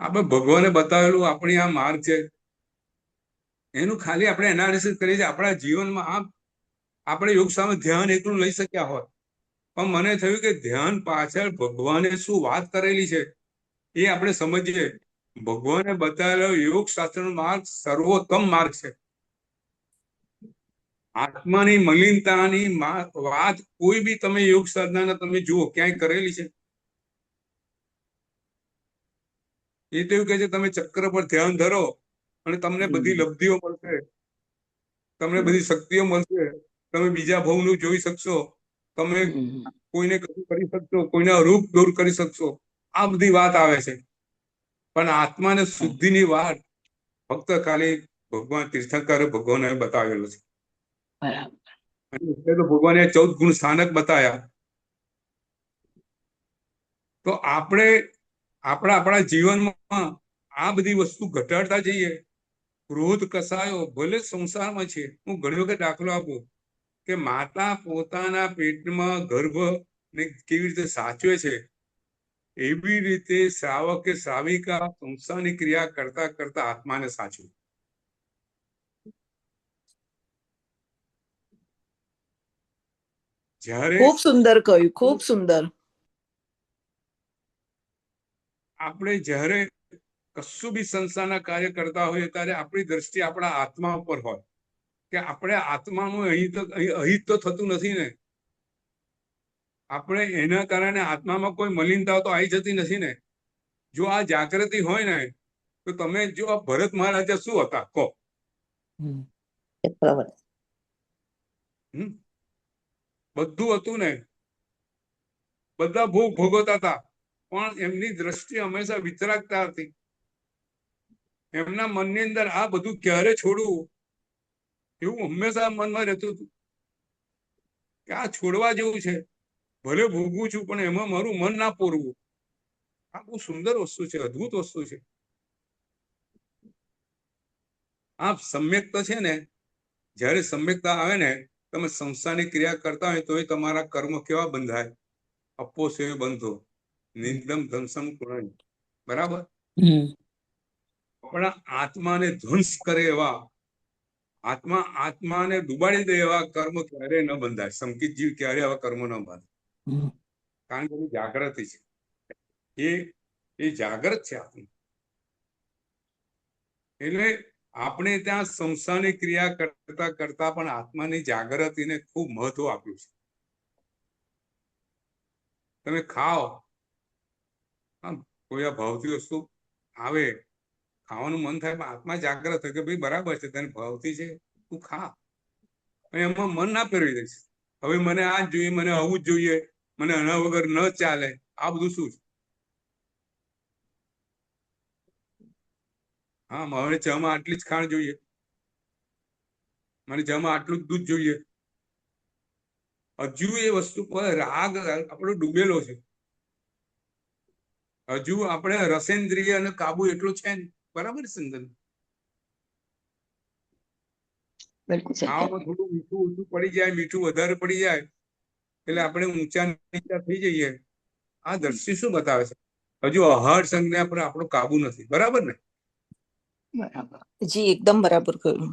આપણે ભગવાને બતાવેલું આપણી આ માર્ગ છે, એનું ખાલી આપણે એનાલિસિસ કરીએ છીએ. આપણા જીવનમાં આપણે યોગ સામે ધ્યાન એકલું લઈ શક્યા હોત, પણ મને થયું કે ધ્યાન પાછળ ભગવાને શું વાત કરેલી છે એ આપણે સમજીએ. ભગવાને બતાવેલો યોગ શાસ્ત્રનો માર્ગ સર્વોત્તમ માર્ગ છે. આત્માની મલિનતાની વાત કોઈ બી તમે યોગ સાધના તમે જુઓ ક્યાંય કરેલી છે? એ તો એવું કહે છે તમે ચક્ર પર ધ્યાન ધરો અને તમને બધી લબ્ધિઓ મળશે, તમને બધી શક્તિઓ મળશે, તમે બીજા ભવનું જોઈ શકશો, તમે કોઈને કશું કરી શકશો, કોઈના રૂપ દૂર કરી શકશો. આ બધી વાત આવે છે. પણ આત્માને શુદ્ધિની વાત ફક્ત ખાલી ભગવાન તીર્થંકરે ભગવાને બતાવેલું છે. બરાબર. અને એટલે તો ભગવાને 14 ગુણ સ્થાનક બતાયા. તો આપણે આપણા જીવનમાં આ બધી વસ્તુ ઘટાડતા જઈએ. ક્રોધ કસાયો ભલે સંસારમાં છે. હું ઘણી વખત દાખલો આપું કે માતા પોતાના પેટમાં ગર્ભ ને કેવી રીતે સાચવે છે, એવી રીતે શ્રાવક કે શ્રાવિકા સંસારની ક્રિયા કરતા કરતા આત્માને સાચવે. જ્યારે ખૂબ સુંદર કહ્યું, ખૂબ સુંદર. આપણે જ્યારે કશું બી સંસારના કાર્ય કરતા હોઈએ ત્યારે આપણી દ્રષ્ટિ આપણા આત્મા ઉપર હોય કે આપણે આત્માનું અહીં તો થતું નથી ને. આપણે એના કારણે આત્મામાં કોઈ મલિનતા તો આવી જતી નથી ને. જો આ જાગૃતિ હોય ને તો તમે જો આ ભરત મહારાજા શું હતા કહો? બધું હતું ને, બધા ભોગ ભોગવતા હતા, પણ એમની દ્રષ્ટિ હંમેશા વિતરાગતા હતી. એમના મનની અંદર આ બધું ક્યારે છોડવું એવું હંમેશા મનમાં રહેતું હતું કે આ છોડવા જેવું છે. ભલે ભોગવું છું પણ એમાં મારું મન ના પોરવું. આ બહુ સુંદર વસ્તુ છે, અદ્ભુત વસ્તુ છે. આ સમ્યકતા છે ને, જ્યારે સમ્યકતા આવે ને, તમે સંસારની ક્રિયા કરતા હોય તો એ તમારા કર્મ કેવા બંધાય? અપો સે બંધો નિંદમ ધનસમ કુણય. બરાબર? આપણા આત્માને ધ્વંસ કરે એવા, આત્માને ડુબાડી દે એવા કર્મ ક્યારેય ન બંધાય. સંકિત જીવ ક્યારે આવા કર્મ ન બાંધે. કારણ કે જાગૃતિ છે, એ જાગૃત છે આપણું. એટલે આપણે ત્યાં સંસારની ક્રિયા કરતા કરતા પણ આત્માની જાગૃતિને ખૂબ મહત્વ આપ્યું છે. તમે ખાઓ, કોઈ આ ભાવતી વસ્તુ આવે, ખાવાનું મન થાય પણ આત્મા જાગ્રત હોય કે ભાઈ બરાબર છે, તને ભાવતી છે તું ખા, એમાં મન ના ફેરવી દઈશ. હવે મને આ જ જોઈએ, મને આવું જ જોઈએ, મને આના વગર ન ચાલે, આ બધું શું છે? હા, મારે ચામાં આટલી જ ખાંડ જોઈએ, મને ચામાં આટલું જ દૂધ જોઈએ. હજુ એ વસ્તુ પર રાગ આપણો ડૂબેલો છે. હજુ આપણે રસેન્દ્રિય અને કાબુ એટલો છે ને, બરાબર સંગન? બિલકુલ સત્ય. ખાવામાં થોડું મીઠું ઓછું પડી જાય, મીઠું વધારે પડી જાય એટલે આપણે ઊંચા નીચા થઈ જઈએ. આ દ્રષ્ટિ શું બતાવે છે? હજુ આહાર સંજ્ઞા પર આપણો કાબુ નથી, બરાબર ને? બરાબર. જી એકદમ બરાબર કહ્યું.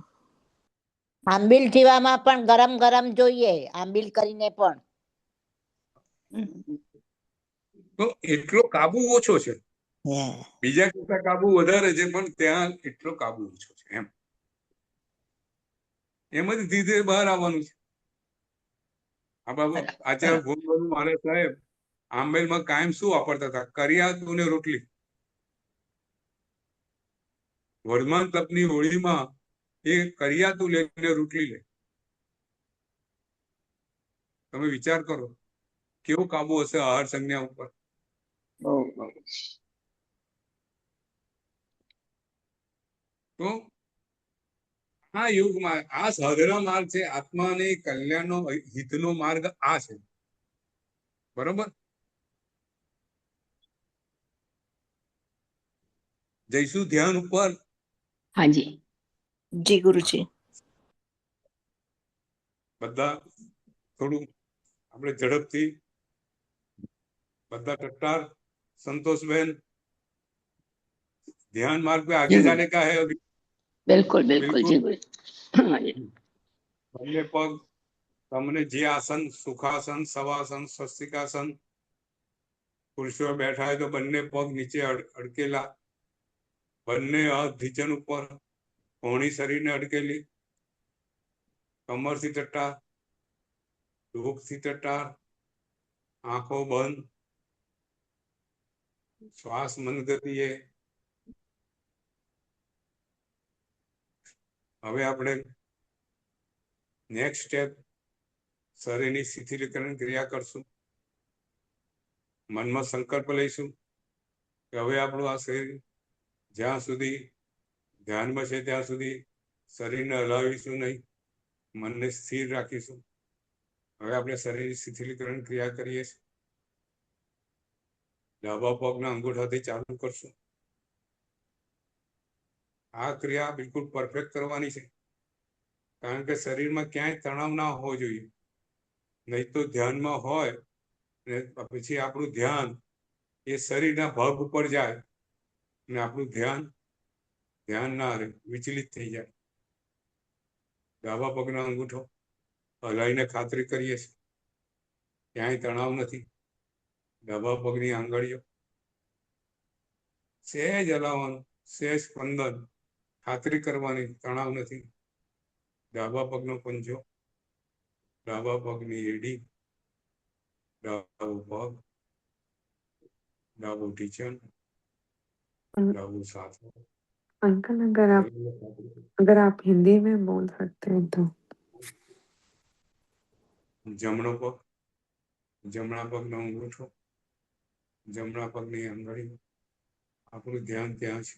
આંબીલ જીવામાં પણ ગરમ ગરમ જોઈએ, આંબીલ કરીને પણ. તો એટલો કાબુ ઓછો છે, બીજા કરતા કાબુ વધારે છે, પણ ત્યાં એટલો કાબુ ઓછો છે. એમ જ ધીરે ધીરે બહાર આવવાનું છે. આ બાબા આચાર્ય ભોગવતું મહારાજ સાહેબ આંબેલમાં કાયમ શું વાપરતા હતા? કરિયાતું ને રોટલી. વર્ધમાન તપની હોળીમાં એ કરિયાતું લઈને રોટલી લે. તમે વિચાર કરો કેવો કાબુ હશે આહાર સંજ્ઞા ઉપર. તો આ યુગમાં આ સાધના માર્ગ છે, આત્માને કલ્યાણનો હિતનો માર્ગ આ છે, બરોબર? જઈશું ધ્યાન ઉપર. હાજી. જી ગુરુજી. બધા થોડું આપણે ઝડપથી બધા टट्टार संतोषबेन ध्यान मार्ग पे आगे जाने का है अभी। बिल्कुल बिल्कुल जी બંને પગ તમને જે આસન, સુખાસન, સવાસન, સ્વસ્તિકાસન, પુરુષો બેઠા હોય તો બંને પગ નીચે અડકેલા, બંને હાથ ઢીચણ ઉપર, કોણી શરીરને અડકેલી, કમરથી ટટ્ટાર, ડોકથી ટટ્ટાર, આંખો બંધ, શ્વાસ મંદ ગતિએ. હવે આપણે નેક્સ્ટ સ્ટેપ શરીરની શિથિલીકરણ ક્રિયા કરશું. મનમાં સંકલ્પ લઈશું કે હવે આપણું આ શરીર જ્યાં સુધી ધ્યાનમાં છે ત્યાં સુધી શરીરને હલાવીશું નહીં, મનને સ્થિર રાખીશું. હવે આપણે શરીરની શિથિલીકરણ ક્રિયા કરીએ છીએ. ડાબા પગના અંગૂઠાથી ચાલુ કરશું. આ ક્રિયા બિલકુલ પરફેક્ટ કરવાની છે, કારણ કે શરીરમાં ક્યાંય તણાવ ના હોવો જોઈએ. નહીં તો ધ્યાનમાં હોય ને પછી આપણું ધ્યાન એ શરીરના ભાગ ઉપર જાય ને આપણું ધ્યાન ના રહે, વિચલિત થઈ જાય. ડાબા પગનો અંગૂઠો હલાવીને ખાતરી કરીએ છીએ ક્યાંય તણાવ નથી. ડાબા પગની આંગળીઓ સહેજ હલાવવાનું, સહેજ સ્પંદન, ખાતરી કરવાની તણાવ નથી. ડાબા પગનો પંજો, ડાબા પગની એડી, ડાબો પગ, ડાબુ ઢીચણ, ડાबू साथ। अंकल अगर आप हिंदी में बोल सकते हैं तो। जमणो पग, जमणा पगनो अंगूठो, जमणा पगनी आंगળી, આપણું ધ્યાન ત્યાં છે,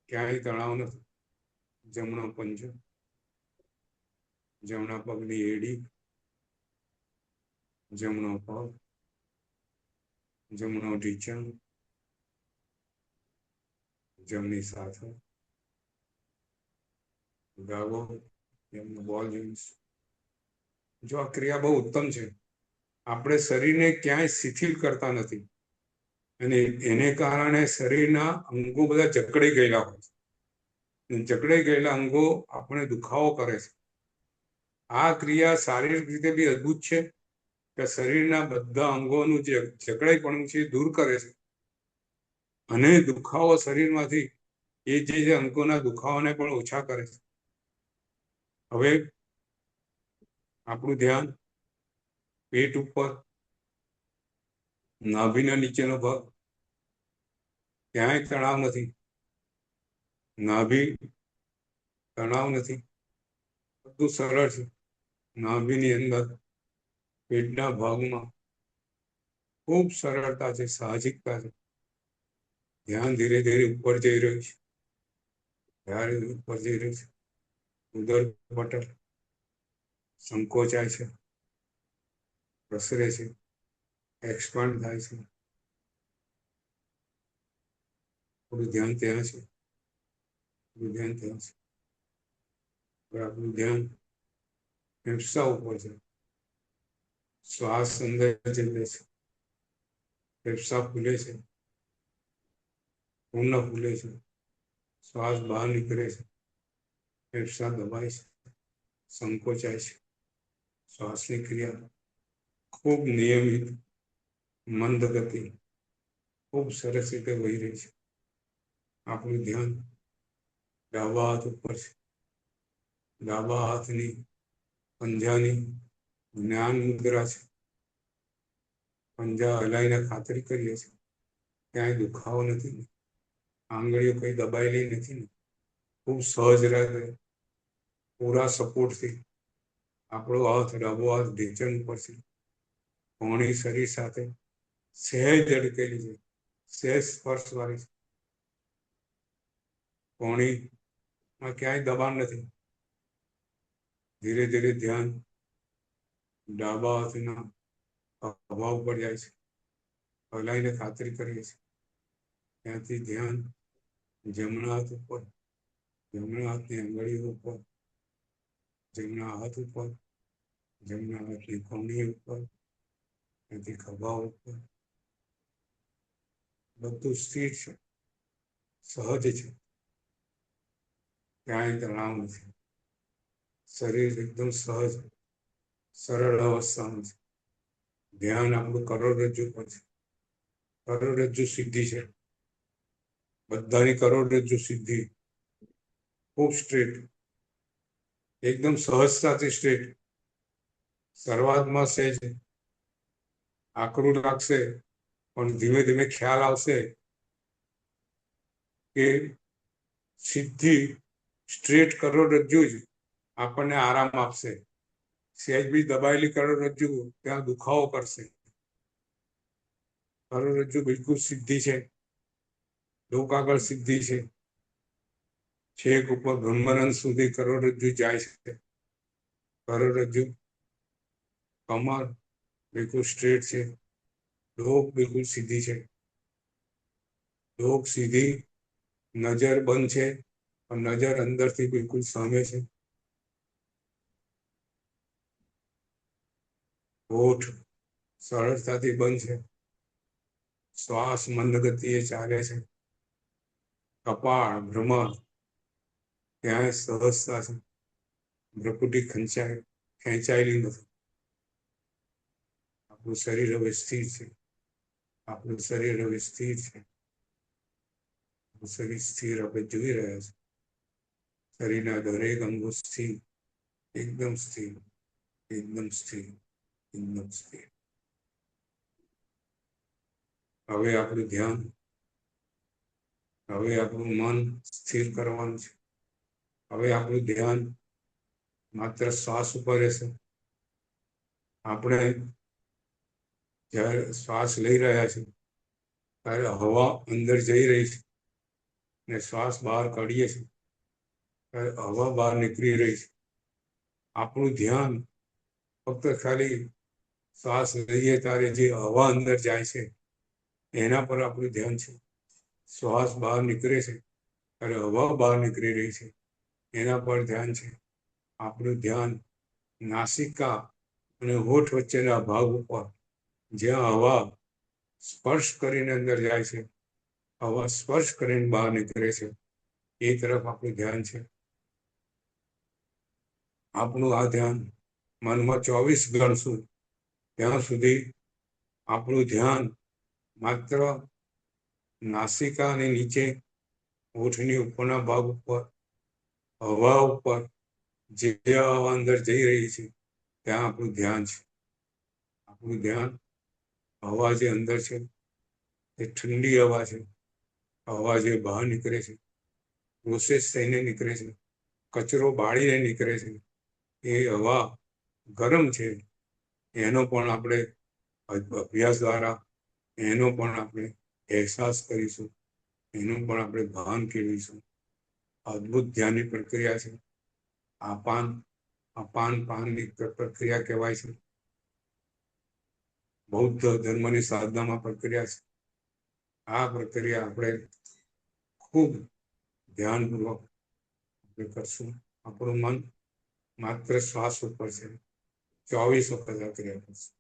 ક્યાંય તણાવ નથી. જમણો પંજો, જમણા પગની એડી, જમણો પગ, જમણો ઢીચણ, જમણી સાથે, ડાબો બોલ જોઈન્ટ્સ. જો આ ક્રિયા બહુ ઉત્તમ છે. આપણે શરીરને ક્યાંય શિથિલ કરતા નથી અને એને કારણે શરીરના અંગો બધા જકડાઈ ગયેલા હોય છે. જકડાઈ ગયેલા અંગો આપણે દુખાવો કરે છે. આ ક્રિયા શારીરિક રીતે બી અદ્ભુત છે કે શરીરના બધા અંગોનું જે જકડાઈપણું છે દૂર કરે છે અને દુખાવો શરીરમાંથી એ જે અંગોના દુખાવાને પણ ઓછા કરે છે. હવે આપણું ધ્યાન પેટ ઉપર, નાભીના નીચેનો ભાગ, ક્યાંય તણાવ નથી. નાભી તણાવ નથી, બધું સરળ છે. નાભીની અંદર પેટના ભાગમાં ખૂબ સરળતા છે, સાહજિકતા છે. ધ્યાન ધીરે ધીરે ઉપર જઈ રહ્યું છે, ધ્યાન ઉપર જઈ રહ્યું છે. ઉદર પટલ સંકોચાય છે, પ્રસરે છે, એક્સપાન્ડ થાય છે. થોડું ધ્યાન ત્યાં છે, થોડું ધ્યાન ત્યાં છે. આપણું ધ્યાન ફેફસા ઉપર છે. શ્વાસ અંદર જઈ છે, ફેફસા ફૂલે છે, પૂર્ણ ફૂલે છે. શ્વાસ બહાર નીકળે છે, ફેફસા દબાય છે, સંકોચાય છે. શ્વાસની ક્રિયા ખૂબ નિયમિત, મંદ ગતિ, ખૂબ સરસ રીતે વહી રહી છે. આપણું ધ્યાન ડાબા હાથ ઉપર છે. ડાબા હાથની પંજાની જ્ઞાન મુદ્રા છે. પંજા હલાઈને ખાતરી કરીએ છીએ ક્યાંય દુખાવો નથી ને, આંગળીઓ કઈ દબાયેલી નથી ને. ખૂબ સહજ રહે, પૂરા સપોર્ટથી આપણો હાથ ડાબો હાથ ઢેચણ ઉપર છે. કોણી શરીર સાથે સહેજ અડકેલી છે, સહેજ સ્પર્શ વાળી છે. કોણીમાં ક્યાંય દબાણ નથી. ધીરે ધીરે ધ્યાન ડાબા હાથના ખભા ઉપર જાય છે. હલાઈને ખાતરી કરીએ છીએ. ત્યાંથી ધ્યાન જમણા હાથ ઉપર, જમણા હાથની આંગળીઓ ઉપર, જમણા હાથ ઉપર, જમણા હાથની કોણી ઉપર, ત્યાંથી ખભા ઉપર. બધું સ્થિર છે, સહજ છે, ક્યાંય તણાવ નથી. શરીર એકદમ સહજ સરળ અવસ્થામાં છે. ધ્યાન આપણું કરોડરજ્જુ પર છે. કરોડરજ્જુ સીધી છે, બધાની કરોડરજ્જુ સીધી, ખૂબ સ્ટ્રેટ, એકદમ સહજતાથી સ્ટ્રેટ. શરૂઆતમાં સહેજ આકરું લાગશે, પણ ધીમે ધીમે ખ્યાલ આવશે કે સીધી સ્ટ્રેટ કરોડરજ્જુ જ આપણને આરામ આપશે. સહેજ બી દબાયેલી કરોડરજ્જુ ત્યાં દુખાવો કરશે. કરોડરજ્જુ બિલકુલ સીધી છે, ડોક આગળ સીધી છે, છેક ઉપર બ્રહ્મરંધ્ર સુધી કરોડરજ્જુ જાય છે. કરોડરજ્જુ કમર બિલકુલ સ્ટ્રેટ છે, ડોક બિલકુલ સીધી છે. ડોક સીધી, નજર બંધ છે, પણ નજર અંદરથી બિલકુલ સામે છે. હોઠ સરળતાથી બંધ છે. શ્વાસ મંદ ગતિએ ચાલે છે. કપાળ ભ્રમર ક્યાંય સહજતા છે. ભ્રુકુટી ખેંચાયેલી નથી. આપણું શરીર હવે સ્થિર છે. આપણું શરીર હવે સ્થિર છે. શરીર સ્થિર આપણે જોઈ રહ્યા છે. શરીરના દરેક અંગો સ્થિર, એકદમ સ્થિર, એકદમ સ્થિર, એકદમ સ્થિર. હવે આપણું ધ્યાન, હવે આપણું મન સ્થિર કરવાનું છે. હવે આપણું ધ્યાન માત્ર શ્વાસ ઉપર રહેશે. આપણે જ્યારે શ્વાસ લઈ રહ્યા છીએ ત્યારે હવા અંદર જઈ રહી છે ને શ્વાસ બહાર કાઢીએ છીએ ત્યારે હવા બહાર નીકળી રહી છે. આપણું ધ્યાન ફક્ત ખાલી શ્વાસ લઈએ ત્યારે જે હવા અંદર જાય છે એના પર આપણું ધ્યાન છે. શ્વાસ બહાર નીકળે છે ત્યારે હવા બહાર નીકળી રહી છે એના પર ધ્યાન છે. આપણું ધ્યાન નાસિકા અને હોઠ વચ્ચેના ભાગ ઉપર, જ્યાં હવા સ્પર્શ કરીને અંદર જાય છે, હવા સ્પર્શ કરીને બહાર નીકળે છે, એ તરફ આપણું ધ્યાન છે. આપણું આ ધ્યાન મનમાં 24 ગણશું ત્યાં સુધી આપણું ધ્યાન માત્ર નાસિકા અને નીચે હોઠની ઉપરના ભાગ ઉપર, હવા ઉપર, જે હવા અંદર જઈ રહી છે ત્યાં આપણું ધ્યાન છે. આપણું ધ્યાન હવા જે અંદર છે એ ઠંડી હવા છે. હવા જે બહાર નીકળે છે પ્રોસેસ થઈને નીકળે છે, કચરો બાળીને નીકળે છે, એ હવા ગરમ છે, એનો પણ આપણે અભ્યાસ દ્વારા એનો પણ આપણે અહેસાસ કરીશું, એનું પણ આપણે ભાન કેળવીશું. અદ્ભુત ધ્યાનની પ્રક્રિયા છે. અપાન પાનની પ્રક્રિયા કહેવાય છે. બૌદ્ધ ધર્મની સાધનામાં પ્રક્રિયા છે. આ પ્રક્રિયા આપણે ખૂબ ધ્યાનપૂર્વક આપણે કરશું. આપણું મન માત્ર શ્વાસ ઉપર છે, 24 વખત આ ક્રિયા કરશે.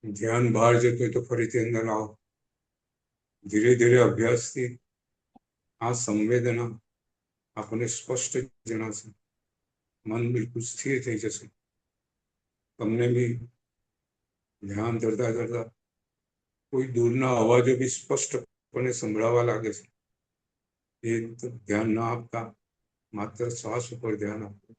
ધ્યાન બહાર જતું હોય તો ફરીથી અંદર આવો. ધીરે ધીરે અભ્યાસથી આ સંવેદના આપણને સ્પષ્ટ જણાશે. મન બિલકુલ સ્થિર થઈ જશે. તમને બી ધ્યાન ધરતા ધરતા કોઈ દૂરના અવાજો બી સ્પષ્ટપણે સંભળાવા લાગે છે. એ ધ્યાન ના આપતા માત્ર શ્વાસ ઉપર ધ્યાન આપવું.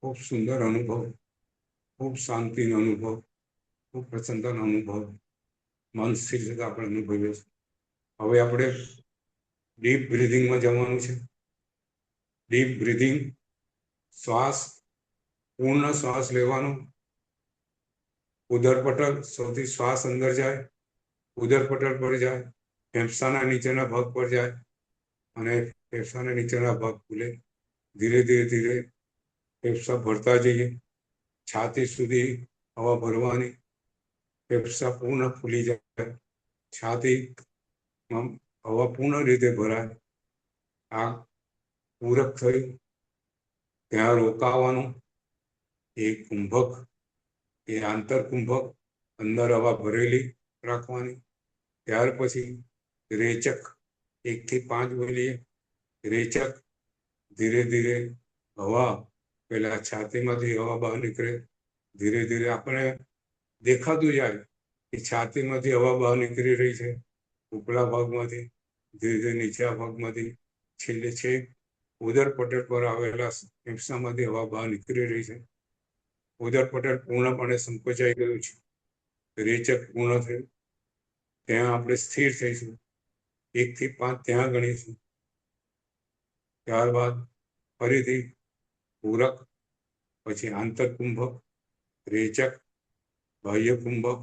ખૂબ સુંદર અનુભવ, ખૂબ શાંતિનો અનુભવ, ખૂબ પ્રસન્નતાનો અનુભવ, મન સ્થિર થતા આપણે અનુભવીએ છીએ. હવે આપણે ડીપ બ્રિધિંગમાં જવાનું છે. ડીપ બ્રિધિંગ, શ્વાસ, પૂર્ણ શ્વાસ લેવાનો. ઉદરપટલ, સૌથી શ્વાસ અંદર જાય, ઉદરપટલ પર જાય, ફેફસાના નીચેના ભાગ પર જાય અને ફેફસાના નીચેના ભાગ ખુલે. ધીરે ધીરે ધીરે ફેફસા ભરતા જઈએ. છાતી સુધી હવા ભરવાની. ફેફસા પૂર્ણ ફૂલી જાય. છાતી હવા પૂર્ણ રીતે ભરાય. આ પૂરક થઈ ત્યાં રોકાવાનું. એ કુંભક, એ આંતરકુંભક, અંદર હવા ભરેલી રાખવાની. ત્યાર પછી રેચક, 1 થી 5 બોલીએ. રેચક, ધીરે ધીરે હવા પેલા છાતીમાંથી હવા બહાર નીકળે. ધીરે ધીરે આપણે દેખાતું જાય કે છાતીમાંથી હવા બહાર નીકળી રહી છે. ઉપલા ભાગમાંથી, ધીરે ધીરે નીચલા ભાગમાંથી, છેલ્લે છેક ઉદરપટલ પર આવેલા ફેફસામાંથી હવા બહાર નીકળી રહી છે. ઉદરપટલ પૂર્ણપણે સંકોચાઈ ગયું છે. રેચક પૂર્ણ થયું. ત્યાં આપણે સ્થિર થઈશું. 1 થી 5 ત્યાં ગણીશું. ત્યારબાદ ફરીથી પૂરક, પછી આંતરકુંભક, રેચક, બાહ્ય કુંભક.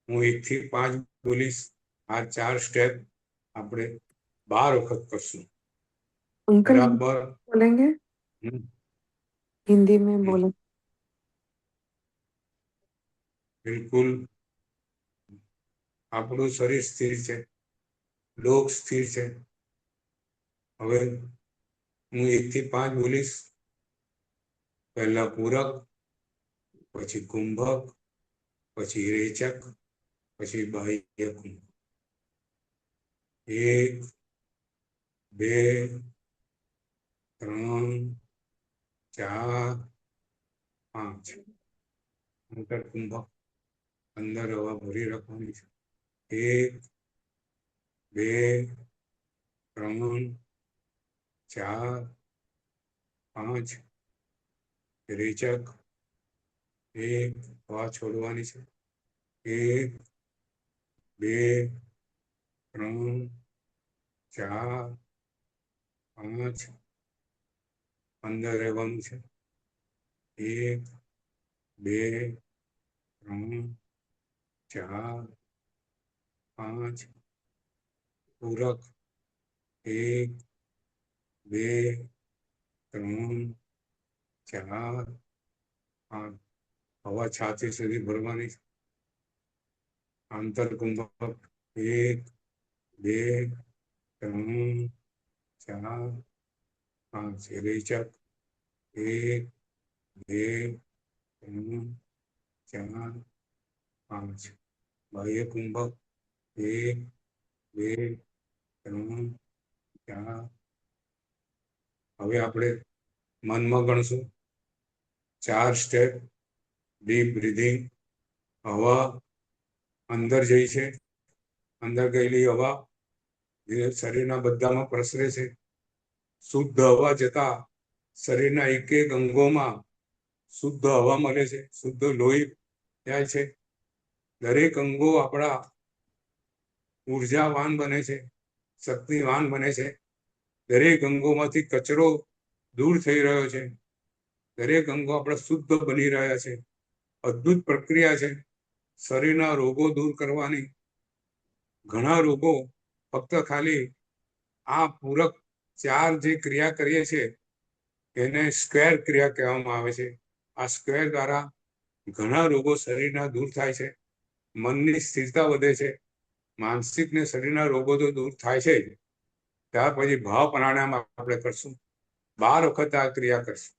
હું 1 થી 5 બોલીશ. આ 4 સ્ટેપ આપણે 12 વખત કરશું अंकल हिंदी બરાબર. बोलेंगे હમ, हिंदी में હમ. बोले બિલકુલ આપણું શરીર સ્થિર છે, લોક સ્થિર છે. હવે હું 1 થી 5 બોલીશ. પહેલા પૂરક, પછી કુંભક, પછી રેચક, પછી બાહ્ય કુંભક. 1, 2, 3, 4, 5. અંતર કુંભક, અંદર હવા ભરી રાખવાની છે. 1, 2, 3, 4, 5. રેચક, 1, હવા છોડવાની છે. 1, 2, 3, 4, 5. અંદર રહેવાનું છે. 1, 2, 3, 4, 5. પૂરક, 1, 2, 3, 4, 5. હવા છાતી સુધી ભરવાની છે. આંતર કુંભક, 1, 2, 3, 4, 5. રેચક, 1, 2, 3, 4, 5. બાહ્ય કુંભક, 1, 2, 3, 4. હવે આપણે મનમાં ગણશું 4 સ્ટેપ. Deep breathing. હવા અંદર જઈ છે, અંદર ગયેલી હવા શરીરના બધામાં પ્રસરે છે. શુદ્ધ હવા જતા શરીરના એક એક અંગોમાં શુદ્ધ હવા મળે છે, શુદ્ધ લોહી જાય છે. દરેક અંગો આપણા ઉર્જાવાન બને છે, શક્તિવાન બને છે. દરેક અંગોમાંથી કચરો દૂર થઈ રહ્યો છે. દરેક અંગો આપણા શુદ્ધ બની રહ્યા છે. અદ્ભુત પ્રક્રિયા છે શરીરના રોગો દૂર કરવાની. ઘણા રોગો ફક્ત ખાલી આ પૂરક 4 જે ક્રિયા કરીએ છીએ એને સ્ક્વેર ક્રિયા કહેવામાં આવે છે. આ સ્ક્વેર દ્વારા ઘણા રોગો શરીરના દૂર થાય છે. મનની સ્થિરતા વધે છે. માનસિક ને શરીરના રોગો તો દૂર થાય છે જ. ત્યાર પછી ભાવ પ્રાણાયામ આપણે કરશું. 12 વખત આ ક્રિયા કરશું.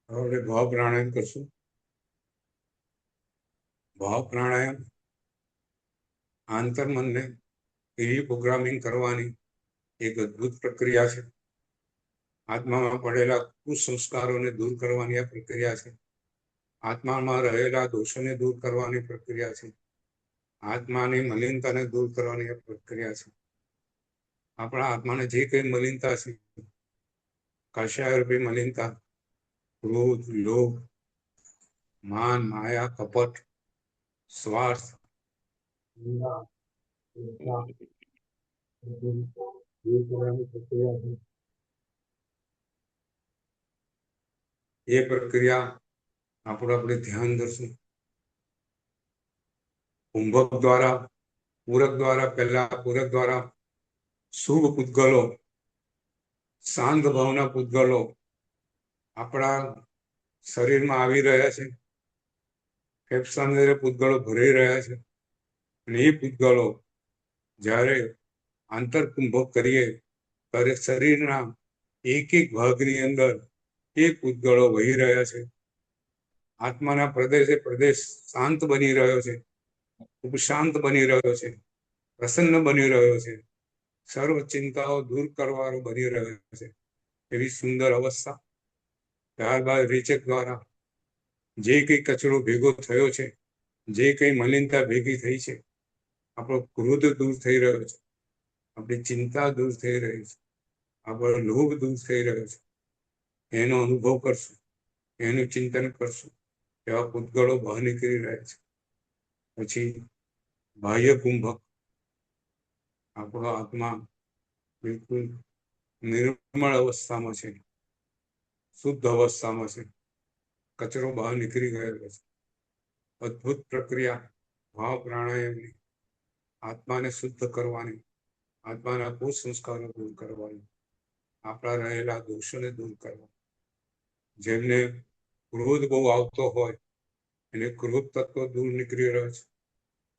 હવે ભાવ પ્રાણાયામ કરશું. ભાવ પ્રાણાયામ આંતરમનને રીપ્રોગ્રામિંગ કરવાની એક અદ્ભુત પ્રક્રિયા છે. આત્મામાં પડેલા કુસંસ્કારોને દૂર કરવાની આ પ્રક્રિયા છે. આત્મામાં રહેલા દોષોને દૂર કરવાની પ્રક્રિયા છે. આત્માની મલિનતાને દૂર કરવાની આ પ્રક્રિયા છે. આપણા આત્માને જે કઈ મલિનતા છે, કષાય રૂપી મલિનતા, ક્રોધ, લોભ, માન, માયા, કપટ, સ્વાર્થ, ઈર્ષા, ઈર્ષા, દૂર કરવાની પ્રક્રિયા છે. એ પ્રક્રિયા આપણે ધ્યાન દર્શું. કુંભક દ્વારા, પૂરક દ્વારા, પહેલા પૂરક દ્વારા શુભ પૂતગલો, શાંત ભાવના પૂતગલો આપણા શરીરમાં આવી રહ્યા છે. ફેફસાની અંદર પૂતગલો ભરાઈ રહ્યા છે. અને એ પૂતગલો જ્યારે આંતરકુંભક કરીએ ત્યારે શરીરના એક એક ભાગની અંદર એ પૂતગળો વહી રહ્યા છે. આત્માના પ્રદેશે પ્રદેશ શાંત બની રહ્યો છે, ઉપશાંત બની રહ્યો છે, પ્રસન્ન બની રહ્યો છે, સર્વ ચિંતાઓ દૂર કરવાનો બની રહ્યો છે. એવી સુંદર અવસ્થા. ત્યારબાદ રેચક દ્વારા જે કઈ કચરો ભેગો થયો છે, જે કઈ મલિનતા ભેગી થઈ છે, આપણો ક્રોધ દૂર થઈ રહ્યો છે, આપણી ચિંતા દૂર થઈ રહી છે, આપણો લોભ દૂર થઈ રહ્યો છે, એનો અનુભવ કરશું, એનું ચિંતન કરશું. એવા પૂતગળો બહાર નીકળી રહ્યા છે. પછી બાહ્ય કુંભક, આપણો આત્મા બિલકુલ નિર્મળ અવસ્થામાં છે, શુદ્ધ અવસ્થામાં છે, કચરો બહાર નીકળી ગયેલો છે. અદ્ભુત પ્રક્રિયા ભાવ પ્રાણાયામની, આત્માને શુદ્ધ કરવાની, આત્માના કુસંસ્કારો દૂર કરવાની, આપણા રહેલા દોષોને દૂર કરવા. જેમને ક્રોધ બહુ આવતો હોય એને ક્રોધ તત્વ દૂર નીકળી રહ્યો છે,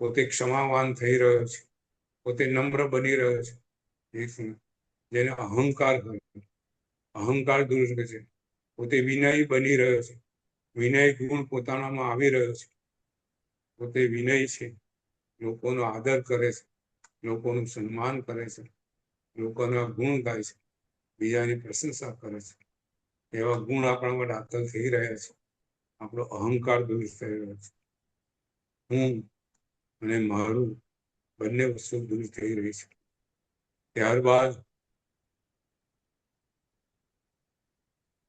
પોતે ક્ષમાવાન થઈ રહ્યો છે, પોતે નમ્ર બની રહ્યો છે. જેને અહંકાર હોય, અહંકાર દૂર કરે છે, પોતે વિનય બની રહ્યો છે, વિનય ગુણ પોતાનામાં આવી રહ્યો છે, પોતે વિનય છે, લોકોનો આદર કરે છે, લોકોનું સન્માન કરે છે, લોકોના ગુણ ગાય છે, બીજાની પ્રશંસા કરે છે. એવા ગુણ આપણામાં દાખલ થઈ રહ્યા છે. આપણો અહંકાર દૂર થઈ રહ્યો છે. હું અને મારું બંને વસ્તુ દૂર થઈ રહી છે. ત્યારબાદ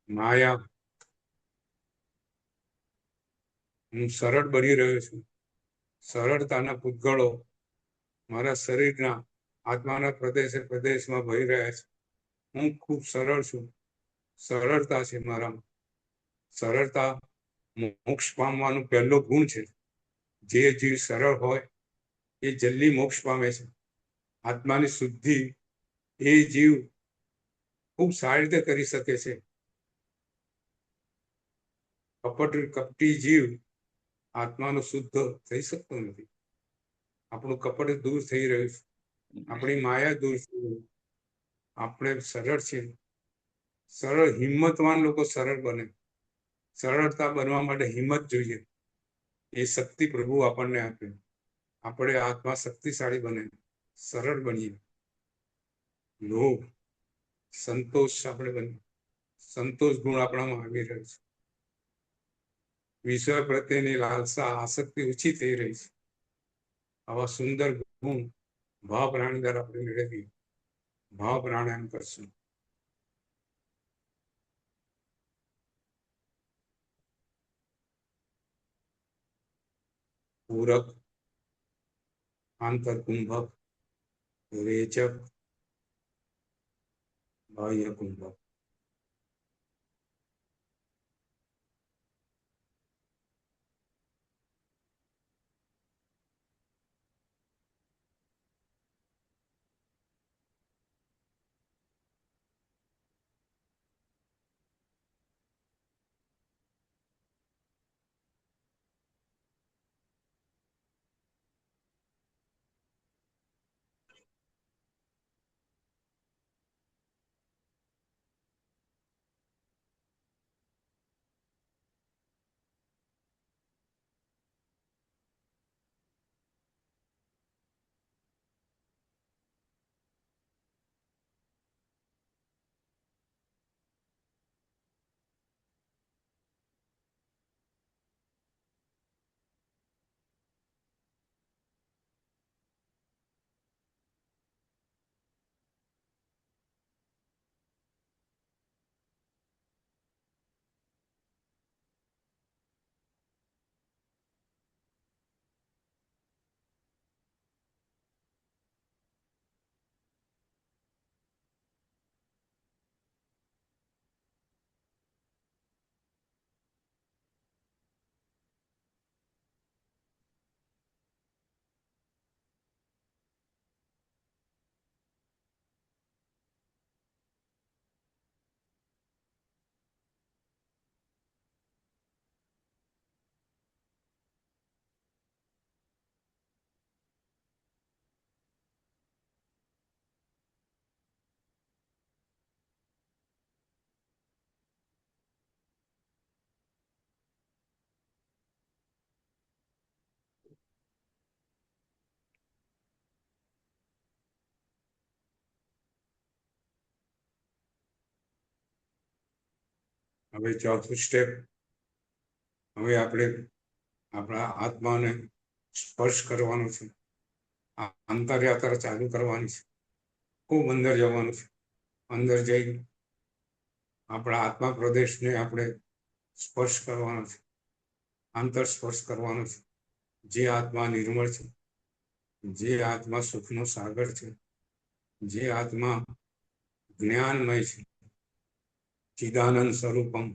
માયા, હું સરળ બની રહ્યો છું. સરળતાના પૂતગળો મારા શરીરના આત્માના પ્રદેશે પ્રદેશમાં વહી રહ્યા છે. હું ખૂબ સરળ છું. સરળતા છે મારામાં. સરળતા મોક્ષ પામવાનું પહેલો ગુણ છે. જે જીવ સરળ હોય એ જલ્દી મોક્ષ પામે છે. આત્માની શુદ્ધિ એ જીવ ખૂબ સારી રીતે કરી શકે છે. કપટી જીવ આત્માનો શુદ્ધ થઈ શકતો નથી. આપણું કપટ દૂર થઈ રહ્યું છે, આપણી માયા દૂર થઈ રહી. આપણે સરળ છીએ. સરળ હિંમતવાન લોકો સરળ બને. સરળતા બનવા માટે હિંમત જોઈએ. એ શક્તિ પ્રભુ આપણને આપે. આપણે આત્મા શક્તિશાળી બને, સરળ બનીએ. લોભ, સંતોષ આપણે બનીએ. સંતોષ ગુણ આપણામાં આવી રહ્યો છે. વિષય પ્રત્યેની લાલસા, આસક્તિ ઓછી થઈ રહી છે. આવા સુંદર ગુણ ભાવ પ્રાણી દ્વારા આપણે મેળવીએ. ભાવ પ્રાણાયામ કરશું. પૂરક, આંતરકુંભક, રેચક, બાહ્ય કુંભક. હવે ચોથું સ્ટેપ, હવે આપણે આપણા આત્માને સ્પર્શ કરવાનો છે. અંતરયાત્રા ચાલુ કરવાની છે. ખૂબ અંદર જવાનું છે. અંદર જઈ આપણા આત્મા પ્રદેશને આપણે સ્પર્શ કરવાનો છે. આંતર સ્પર્શ કરવાનો છે. જે આત્મા નિર્મળ છે, જે આત્મા સુખનો સાગર છે, જે આત્મા જ્ઞાનમય છે, ચિદાનંદ સ્વરૂપમ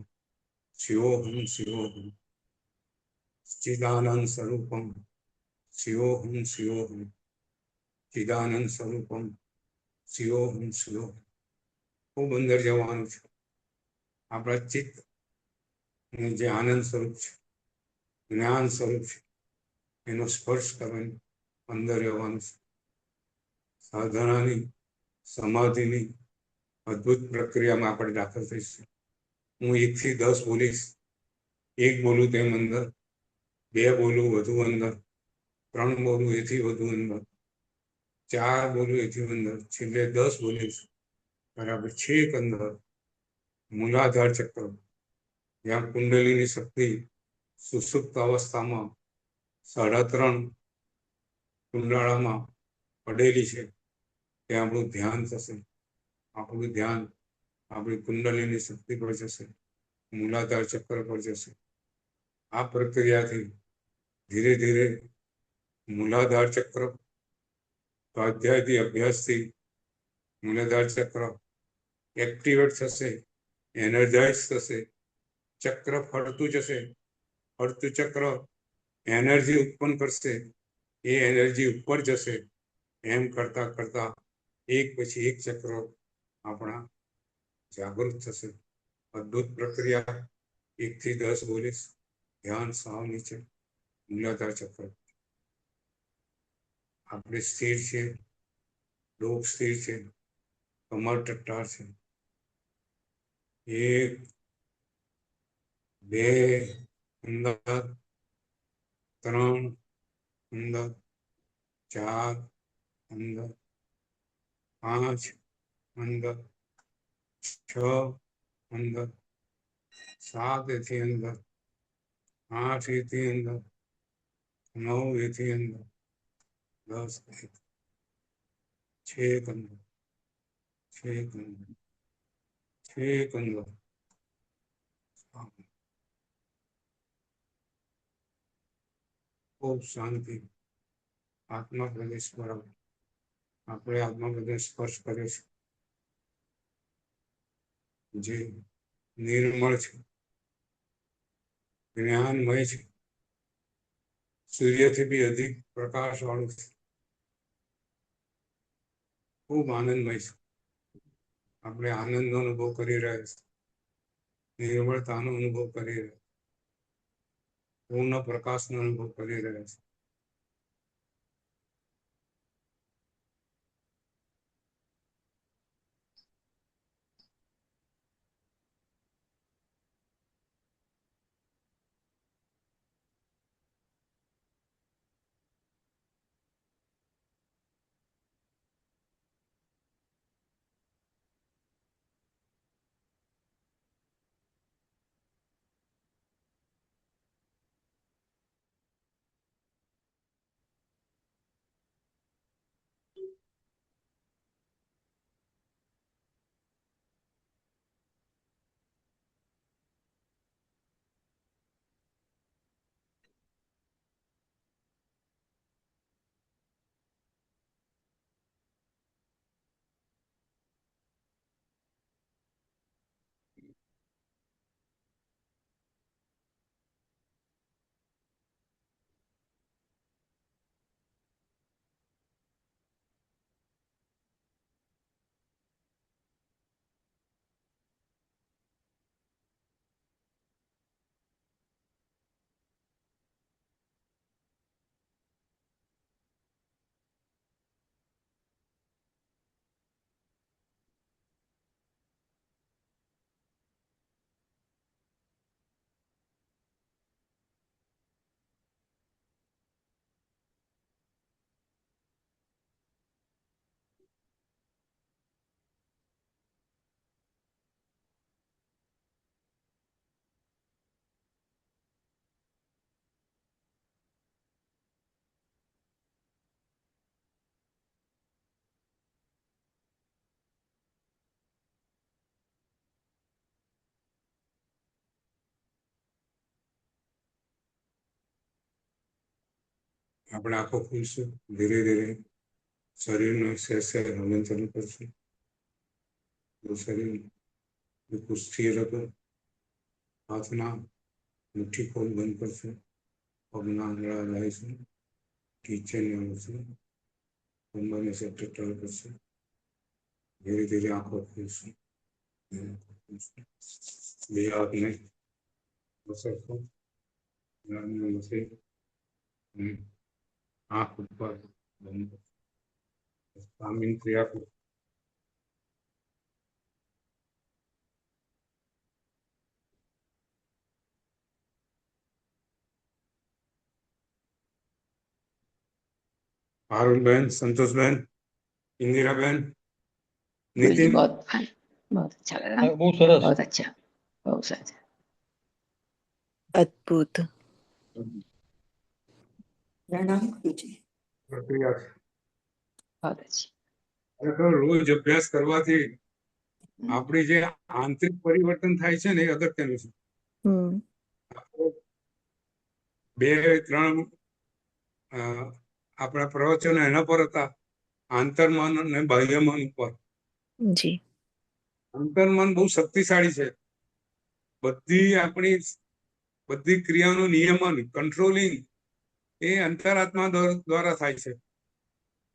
શિવોહમ શિવોહમ, ચિદાનંદ સ્વરૂપમ શિવોહમ શિવોહમ, ચિદાનંદ સ્વરૂપમ શિવોહમ શિવોહમ. ખૂબ અંદર જવાનું છે. આપણા ચિત્ત જે આનંદ સ્વરૂપ છે, જ્ઞાન સ્વરૂપ છે, એનો સ્પર્શ કરીને અંદર રહેવાનું છે. સાધનાની, સમાધિની અદ્ભુત પ્રક્રિયામાં આપણે દાખલ થઈશું. હું 1 થી 10 બોલીશ. 1 બોલું તેમ અંદર, 2 બોલું વધુ અંદર, 3 બોલું એથી વધુ અંદર, 4 બોલું એથી અંદર, છેલ્લે 10 બોલીશ. બરાબર છેક અંદર મૂલાધાર ચક્ર, જ્યાં કુંડલીની શક્તિ સુસુપ્ત અવસ્થામાં 3.5 કુંડાળામાં પડેલી છે, ત્યાં આપણું ધ્યાન થશે. આપણું ધ્યાન આપણી કુંડલીની શક્તિ પર જશે, મૂલાધાર ચક્ર પર જશે. આ પ્રક્રિયાથી ધીરે ધીરે મૂલાધાર ચક્ર, સ્વાધ્યાયથી અભ્યાસથી મૂલાધાર ચક્ર એક્ટિવેટ થશે, એનર્જાઇઝ થશે. ચક્ર ફરતું જશે. ફરતું ચક્ર એનર્જી ઉત્પન્ન કરશે. એ એનર્જી ઉપર જશે. એમ કરતા કરતા એક પછી એક ચક્ર આપણા જાગૃત થશે. અદ્ભુત પ્રક્રિયા. 1 થી 10 બોલીશ. ધ્યાન સાવ નીચે મૂલાધાર ચક્ર. આપણે સ્થિર છે, ડોક સ્થિર છે, કમર ટટ્ટાર છે. 1, 2 અંદર, 3 અંદર, 4 અંદર, 5 અંદર, 6 અંદર, 7 એથી અંદર, 8 એથી અંદર, 9 એથી અંદર, 10 છેક અંદર, છેક અંદર, છેક અંદર. ખૂબ શાંતિ. આત્મા પ્રદેશ બરાબર. આપણે આત્મા પ્રદેશ સ્પર્શ કરે છે, જે નિર્મળ છે, જ્ઞાનમય છે, સૂર્યથી બી અધિક પ્રકાશ વાળું છે, ખૂબ આનંદમય છે. આપણે આનંદનો અનુભવ કરી રહ્યા છીએ, નિર્મળતાનો અનુભવ કરી રહ્યા, પૂર્ણ પ્રકાશનો અનુભવ કરી રહ્યા છે. આપણે આંખો ખુલશું, ધીરે ધીરે શરીરનું સહેજ સહેજ હલનચલન કરશું. શરીર બિલકુલ સ્થિર હતું. હાથના મુઠ્ઠી ખોલ બંધ કરશું. પગના આંગળા લાવીશું, કિચનને આવશું, કમરને સેક્ટર ટર્ન કરશું. ધીરે ધીરે આંખો ખોલશું. બે હાથને મસળશું. આંખ ઉપર બંધ સામીન ક્રિયા કરો. पारुलबेन, संतोषबेन, इंदिराबेन, गुरुजी नितिन, बहुत fine, बहुत अच्छा लगा, बहुत सरस बहुत अच्छा, बहुत अच्छा. અદ્ભુત. પ્રક્રિયા છે. बहुत अच्छी. ખરેખર રોજ અભ્યાસ કરવાથી આપણી જે આંતરિક પરિવર્તન થાય છે ને એ અગત્યનું છે. હમ આપણે 2-3 આપણા પ્રવચનો એના પર હતા, આંતરમન અને બાહ્યમન ઉપર. જી અંતર્મન બહુ શક્તિશાળી છે. બધી ક્રિયાનું નિયમન, કંટ્રોલિંગ એ અંતરાત્મા દ્વારા થાય છે.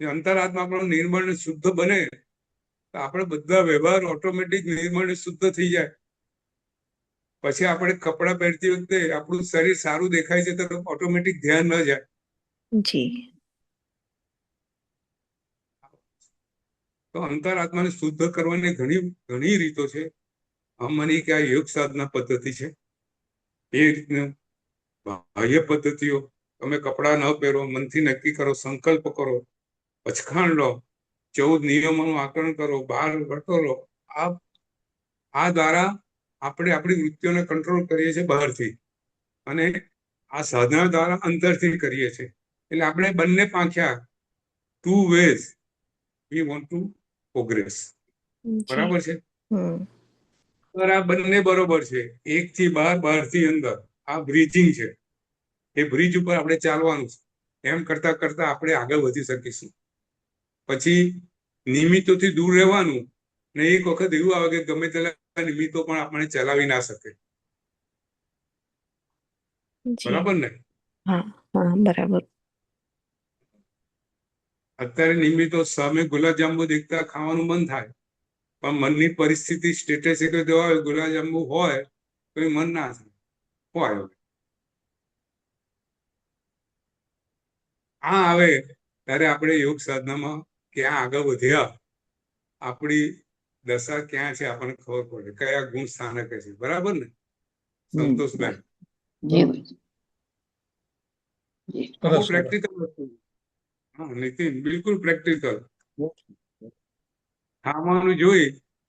એ અંતરાત્મા આપણો નિર્મળ ને શુદ્ધ બને તો આપણે બધા વ્યવહાર ઓટોમેટિક નિર્મળ ને શુદ્ધ થઈ જાય. પછી આપણે કપડાં પહેરતી વખતે આપણું શરીર સારું દેખાય છે તો ઓટોમેટિક ધ્યાન ન જાય. જી તો અંતરાત્માને શુદ્ધ કરવાની ઘણી ઘણી રીતો છે. આમાંની કે આ યોગ સાધના પદ્ધતિ છે. એ રીતનું બાહ્ય પદ્ધતિઓ, તમે કપડાં ન પહેરો, મનથી નક્કી કરો, સંકલ્પ કરો, પચખાણ લો, 14 નિયમોનું આકરણ કરો, 12 વ્રતો લો. આ દ્વારા આપણે આપણી વૃત્તિઓને કંટ્રોલ કરીએ છીએ બહારથી, અને આ સાધના દ્વારા અંતરથી કરીએ છીએ. એટલે આપણે બંને પાંખ્યા, 2 ways we want to progress. જી બરાબર છે? હમ આ બંને બરોબર છે. 1 થી 12, 12 થી અંદર. આ બ્રિજિંગ છે. એ બ્રિજ ઉપર આપણે ચાલવાનું છે. એમ કરતા કરતા આપણે આગળ વધી શકીશું. પછી નિમિત્તોથી દૂર રહેવાનું. ને એક વખત એવું આવે કે ગમે તેટલા નિમિત્તો પણ આપણે ચલાવી ના શકે. જી બરાબર ને? હા હા બરાબર. અત્યારે નિમિત્તો સામે ગુલાબજાંબુ દેખતા ખાવાનું મન થાય, પણ મનની પરિસ્થિતિ સ્ટેટસ એક જ હોય, ગુલાબજાંબુ હોય તો એ મન ના થાય હોય. આ આવે ત્યારે આપણે યોગ સાધનામાં ક્યાં આગળ વધ્યા, આપણી દશા ક્યાં છે આપણને ખબર પડે, કયા ગુણ સ્થાનકે છે. બરાબર ને સંતોષબેન? जी गुरुजी जी. બહુ સરસ સરસ પ્રેક્ટિકલ વસ્તુ. હા નીતિન, બિલકુલ પ્રેક્ટિકલ. ખાવાનું જોઈ,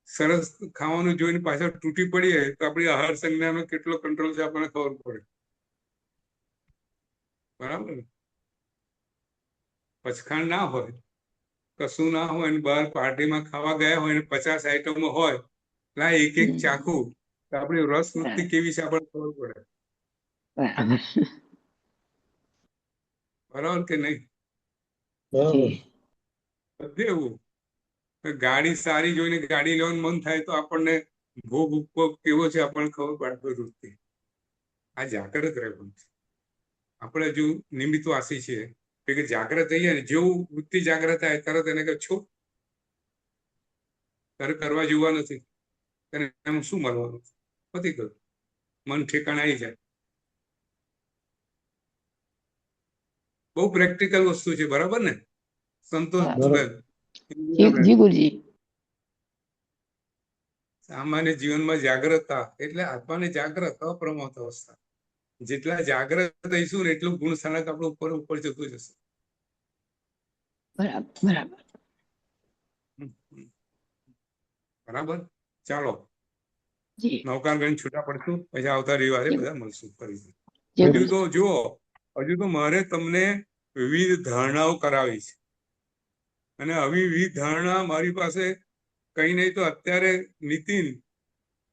સરસ ખાવાનું જોઈને પાછળ તૂટી પડીએ તો આપણી આહાર સંજ્ઞાનો કેટલો કંટ્રોલ છે આપણને ખબર પડે. બરાબર ને? પચખાણ ના હોય, કશું ના હોય, અને બહાર પાર્ટીમાં ખાવા ગયા હોય ને 50 આઈટમો હોય, ના એક એક ચાખું તો આપણી રસ વૃત્તિ કેવી છે આપણને ખબર પડે. बराबर. બરાબર કે નહીં? બરાબર. બધે એવું. ગાડી સારી જોઈને ગાડી લેવાનું મન થાય તો આપણને ભોગ ઉપભોગ કેવો છે આપણને ખબર પડે વૃત્તિ. આ જાગૃત રહેવું છે. આપણે હજુ નિમિત્તો આસી છીએ કે જાગ્રત થઈએ ને, જેવું વૃત્તિ જાગ્રત થાય તરત એને કહે છો, તારે કરવા જેવા નથી, તેને એમ શું મળવાનું, પતી ગયું, મન ઠેકાણે આવી જાય. બહુ પ્રેક્ટિકલ વસ્તુ છે. બરાબર ને સંતોષબેન? जी जी गुरुजी. સામાન્ય જીવનમાં જાગ્રતતા એટલે આત્માને જાગ્રત, અપ્રમાદ અવસ્થા. જેટલા જાગ્રત થઈશું ને એટલું ગુણ સ્થાનક આપણું ઉપર ઉપર જતું જશે. बराबर बराबर. બરાબર. ચાલો जी નૌકારબેન છૂટા પડશું, પછી આવતા રવિવારે બધા મળશું ફરીથી. जी હજુ गुरुजी. તો જુઓ, હજુ તો મારે તમને વિવિધ ધારણાઓ કરાવી છે, અને આવી વિવિધ ધારણા મારી પાસે કઈ નહીં તો અત્યારે નીતિન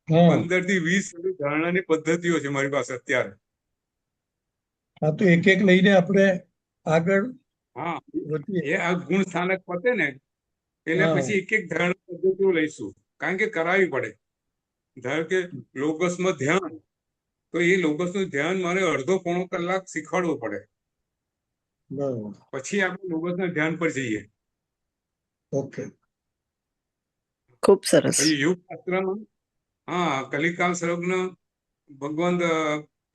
હા 15 થી 20 ધારણાની પદ્ધતિઓ છે મારી પાસે અત્યારે. આ તો એક એક લઈને આપણે આગળ હા વધીએ. એ આ ગુણ સ્થાનક પતે ને એટલે હા. પછી એક એક ધારણા પદ્ધતિઓ લઈશું, કારણ કે કરાવી પડે. ધારો કે લોગસમાં ધ્યાન, તો એ લોગસનું ધ્યાન મારે અડધો પોણો કલાક શીખવાડવું પડે, બરોબર. પછી આપણે લોગસના ધ્યાન પર જઈએ. ઓકે. ખૂબ સરસ. પછી યોગ શાસ્ત્રમાં કલિકાલ સર્વજ્ઞ ભગવાન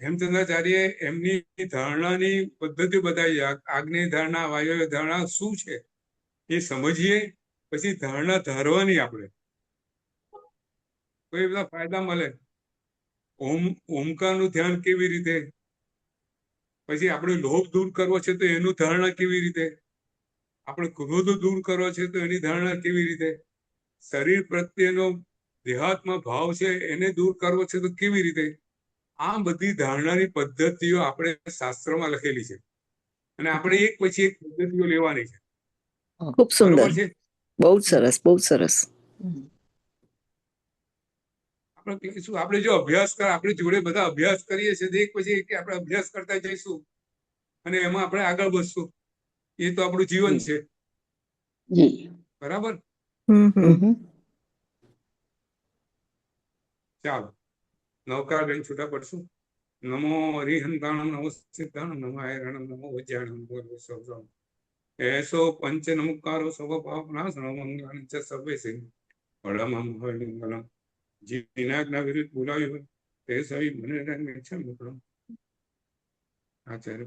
હેમચંદ્રાચાર્ય એમની ધારણાની પદ્ધતિ બતાવી છે. આજ્ઞેય ધારણા, વાયવ્ય ધારણા શું છે એ સમજીએ, પછી ધારણા ધારવાની આપણે તો એ બધા ફાયદા મળે. ઓમકારનું ધ્યાન કેવી રીતે, પછી આપણે લોભ દૂર કરવો છે તો એનું ધારણા કેવી રીતે, આપણે ક્રોધ દૂર કરવો છે તો એની ધારણા કેવી રીતે, શરીર પ્રત્યેનો દેહાત્મા ભાવ છે એને દૂર કરવો છે તો કેવી રીતે. આ બધી ધારણાની પદ્ધતિઓ આપણે શાસ્ત્રમાં લખેલી છે, અને આપણે એક પછી એક પદ્ધતિઓ લેવાની છે. ખૂબ સુંદર. બરોબર છે. બહુ જ સરસ, બહુ જ સરસ. આપણે કહીશું, આપણે જો અભ્યાસ આપણે જોડે બધા અભ્યાસ કરીએ છીએ, એક પછી એક આપણે અભ્યાસ કરતા જઈશું અને એમાં આપણે આગળ વધશું. એ તો આપણું જીવન છે. જી. બરાબર. ચાલો નૌકા લઈને છૂટા પડશું. નમો હરિહંતાણમ, નમો સિદ્ધાણમ, નમો આયરણમ, નમો વજ્જાણમ, નમો સૌજાણમ. એસો પંચ નમુકારો સર્વ પાપનાશનો મંગળાની ચ સર્વે સિદ્ધ વડમમ હરિમંગલમ. જીનાજ્ઞા વિરુદ્ધ બોલાવ્યું હોય તે સહી મને છે મોકલમ. આચાર્ય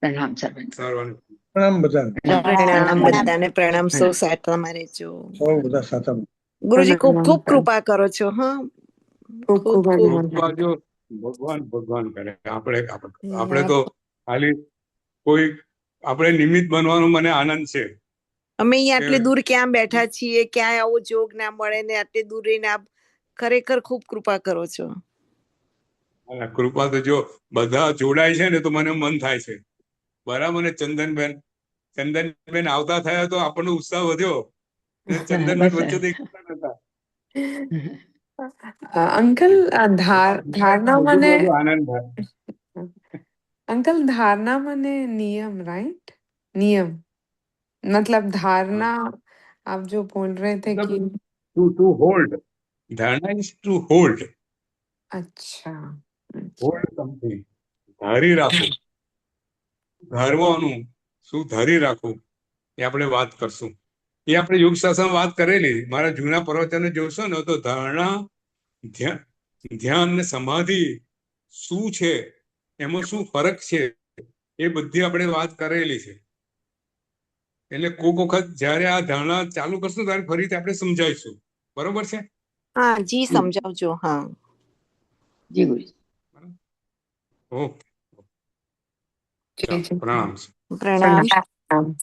પ્રણામ સર્વન. સર્વાને પ્રણામ બધા. પ્રણામ બધાને, પ્રણામ. સૌ સાતમાં રહેજો. સૌ બધા સાથે. ગુરુજી ખૂબ ખૂબ પ્રણામ. કૃપા કરો છો. હા, ખૂબ ખૂબ ખૂબ ખૂબ. કૃપા જો ભગવાન કરે. આપણે તો ખાલી કોઈ આપણે નિમિત્ત બનવાનો મને આનંદ છે. અમે અહીંયા આટલી દૂર ક્યાં બેઠા છીએ, ક્યાંય આવો જોગ ના મળે ને આટલી દૂર રહીને આપ ખરેખર ખૂબ કૃપા કરો છો. અને કૃપા તો જો બધા જોડાય છે ને તો મને મન થાય છે. બરાબર ને ચંદનબેન આવતા થયા તો આપણને ઉત્સાહ વધ્યો. ચંદનબેન વચ્ચે દેખાતા નતા. અંકલ ધારણા મને આનંદ થાય. अंकल धारणा मने नियम राइट नियम मतलब धारणा आप जो बोल रहे थे कि टू होल्ड धारणा इज टू होल्ड अच्छा હોલ્ડ સમથિંગ. ધારી રાખવું, ધારવાનું શું ધારી રાખવું એ આપણે વાત કરશું. એ આપણે યોગ શાસ્ત્ર વાત કરેલી. મારા જૂના પ્રવચનો જોશો ને તો ધારણા, ધ્યાન ને સમાધિ શું છે, એમાં શું ફરક છે, એ બધી આપણે વાત કરેલી છે. એટલે કોઈક વખત જયારે આ ધારણા ચાલુ કરશું ત્યારે ફરીથી આપણે સમજાવીશું. બરોબર છે. હા જી, સમજાવજો. હા જી ગુરુજી. ઓકે, जी जी પ્રણામ. પ્રણામ. प्रणाम